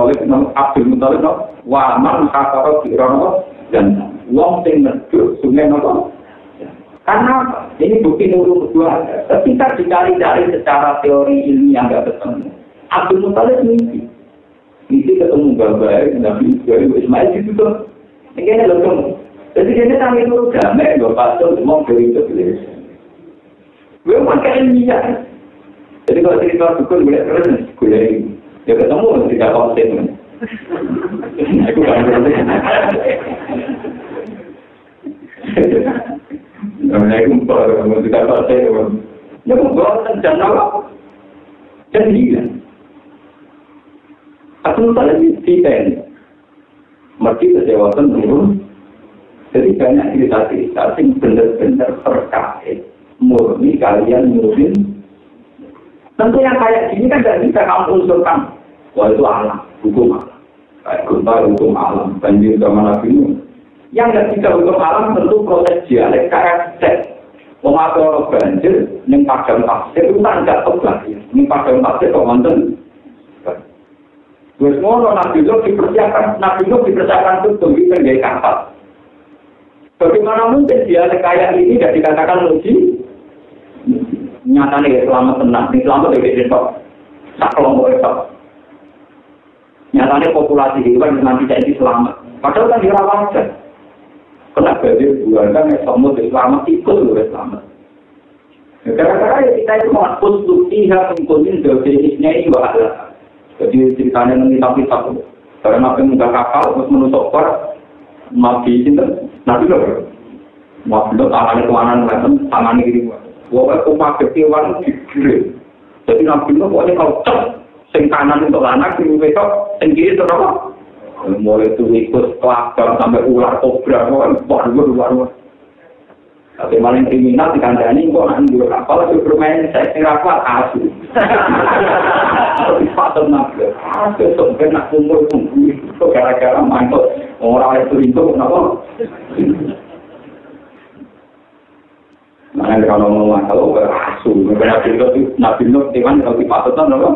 Abdul Muthalib wa man hafara fikra dan sama. Wong sing medhot sungai nopo. Karena apa? Ini bukti nurul kedua. Ketika dicari-cari secara teori ilmiah nggak ketemu. Abdul Muthalib mimpi ketemu gambar Nabi Ismail itu tuh. Ini ada ketemu. Jadi dia sampai itu damai, bapak tuh mau dari itu tulis. Gue pakai ilmiah. Jadi kalau cerita dukun gue terus gue dia ketemu tidak konsen. Aku nggak ngerti. Namanya kumpul, tidak percaya. Ya kumpul dan apa? Jadi, aku lupa lagi detail. Mesti kejawatan dulu. Jadi banyak cerita-cerita yang benar-benar terkait. Murni kalian nurin. Tentu yang kayak gini kan tidak bisa kamu unsurkan. Wah itu alam, hukum alam. Kayak gempa hukum alam, banjir zaman Nabi Nuh. Yang tidak bisa hukum alam tentu proses dialek kayak set. Mengatur banjir, yang padang pasir itu kan tidak terbang. Yang padang pasir kok mantan. Terus ngono Nabi Nuh dipersiapkan untuk menjadi kapal. Bagaimana mungkin dialek kayak ini tidak dikatakan uji? Nyatanya selamat tenang, selamat dari itu. Tak kelompok itu. Nyatanya populasi hewan nanti jadi selamat. Padahal kan dirawat saja. Kena banjir bulan kan semut selamat ikut juga selamat. Gara-gara ya kita itu mengakus buktiha mengikuti dosennya ini bahaya. Jadi ceritanya nanti tapi karena nabi muda kapal terus menusuk per nabi itu nabi loh. Nabi loh tangannya kemana tangannya gini. Wah aku pakai kewan digigit. Jadi nabi loh pokoknya kalau cek sing kanan untuk anak sing besok sing kiri itu apa? Mulai itu ikut kelakar sampai ular kobra, luar. Tapi maling kriminal di kandani, kok nanti kapal itu bermain saya kira apa asu. Tapi patut nabi, besok kena kumpul itu gara-gara mantul orang itu kenapa? Mana kalau ngomong kalau asu, nabi Nuh timan kalau dipatutkan apa?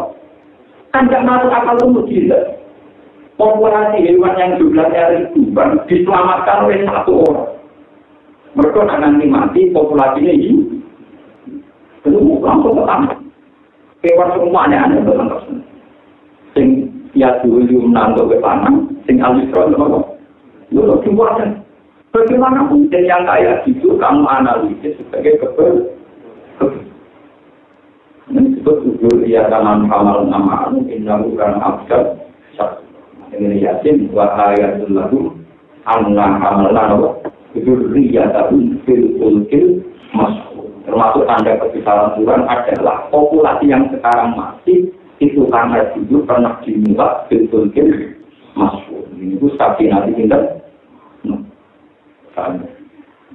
Kan tidak masuk akal itu tidak. Populasi hewan yang jumlahnya ribuan diselamatkan oleh satu orang. Mereka nanti mati populasinya ini. Itu langsung ketangkap. Hewan semuanya ada ketangkap. Sing ya dulu menantu ke panang, sing alisron apa? Lalu dibuatkan. Bagaimana mungkin yang kayak gitu kamu analisis sebagai kebel? Ini disebut ujur ia tangan kamal nama indah bukan abjad. Ini yakin wahyatul lahu anna amalan itu riyatun fil ulkil masuk. Termasuk tanda kebesaran Tuhan adalah populasi yang sekarang masih itu karena dulu pernah dimulai fil ulkil masuk. Ini itu sapi nanti tidak.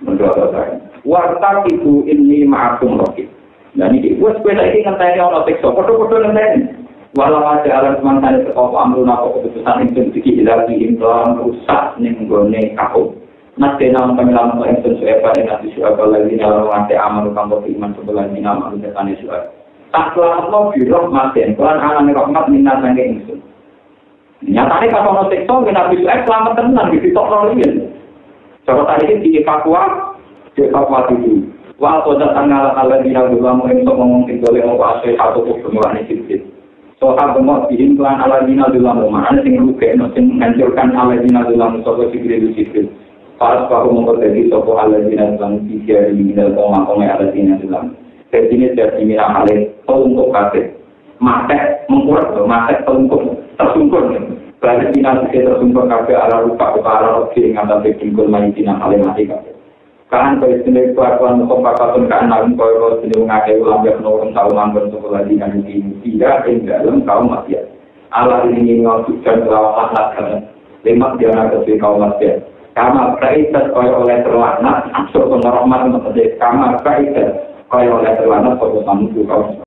Menurut saya, warta itu ini ma'akum rokit. Dan ini buat sepeda ini ngenteni orang tekso, foto-foto ngenteni. Walau ada alam semangat sekolah amruna keputusan itu tidak diimplan rusak nenggone kau. Nanti nama penyelam itu siapa yang nanti siapa lagi dalam lantai amal kamu iman sebelah ini nama itu tanya siapa. Tak selalu biroh mati. Tuhan anak rahmat minat sange itu. Nyatanya kalau mau sektor kita bisa selamat tenang di situ rolin. Coba tadi dievakuasi dulu. Wah pada tanggal di dalam untuk ngomong boleh mau asal satu pertemuan sedikit. Soal gemuk diimplan aladina dalam rumah, ada yang rugi, yang menghancurkan aladina dalam soal sipil. Pas aku memperbaiki soal aladina dalam tiga di dalam rumah aladina dalam. Jadi ini jadi mira alih untuk kafe. Mata mengkurang, mata untuk tersungkur. Berarti nanti tersungkur kafe ala rupa rugi yang ada di tinggal mainan alih mati kafe. Kan kalau sendiri kelakuan kompakatun kan namun kalau sendiri mengakai ulang yang orang tahu mantan sekolah di nanti tidak dalam kaum maksiat. Allah ini mengawujudkan lawan laknat lemak dia nak ke kaum maksiat. Kama kaitan oleh terlaknat, absurd rahmat menjadi kama kaitan oleh terlaknat pada tamu kaum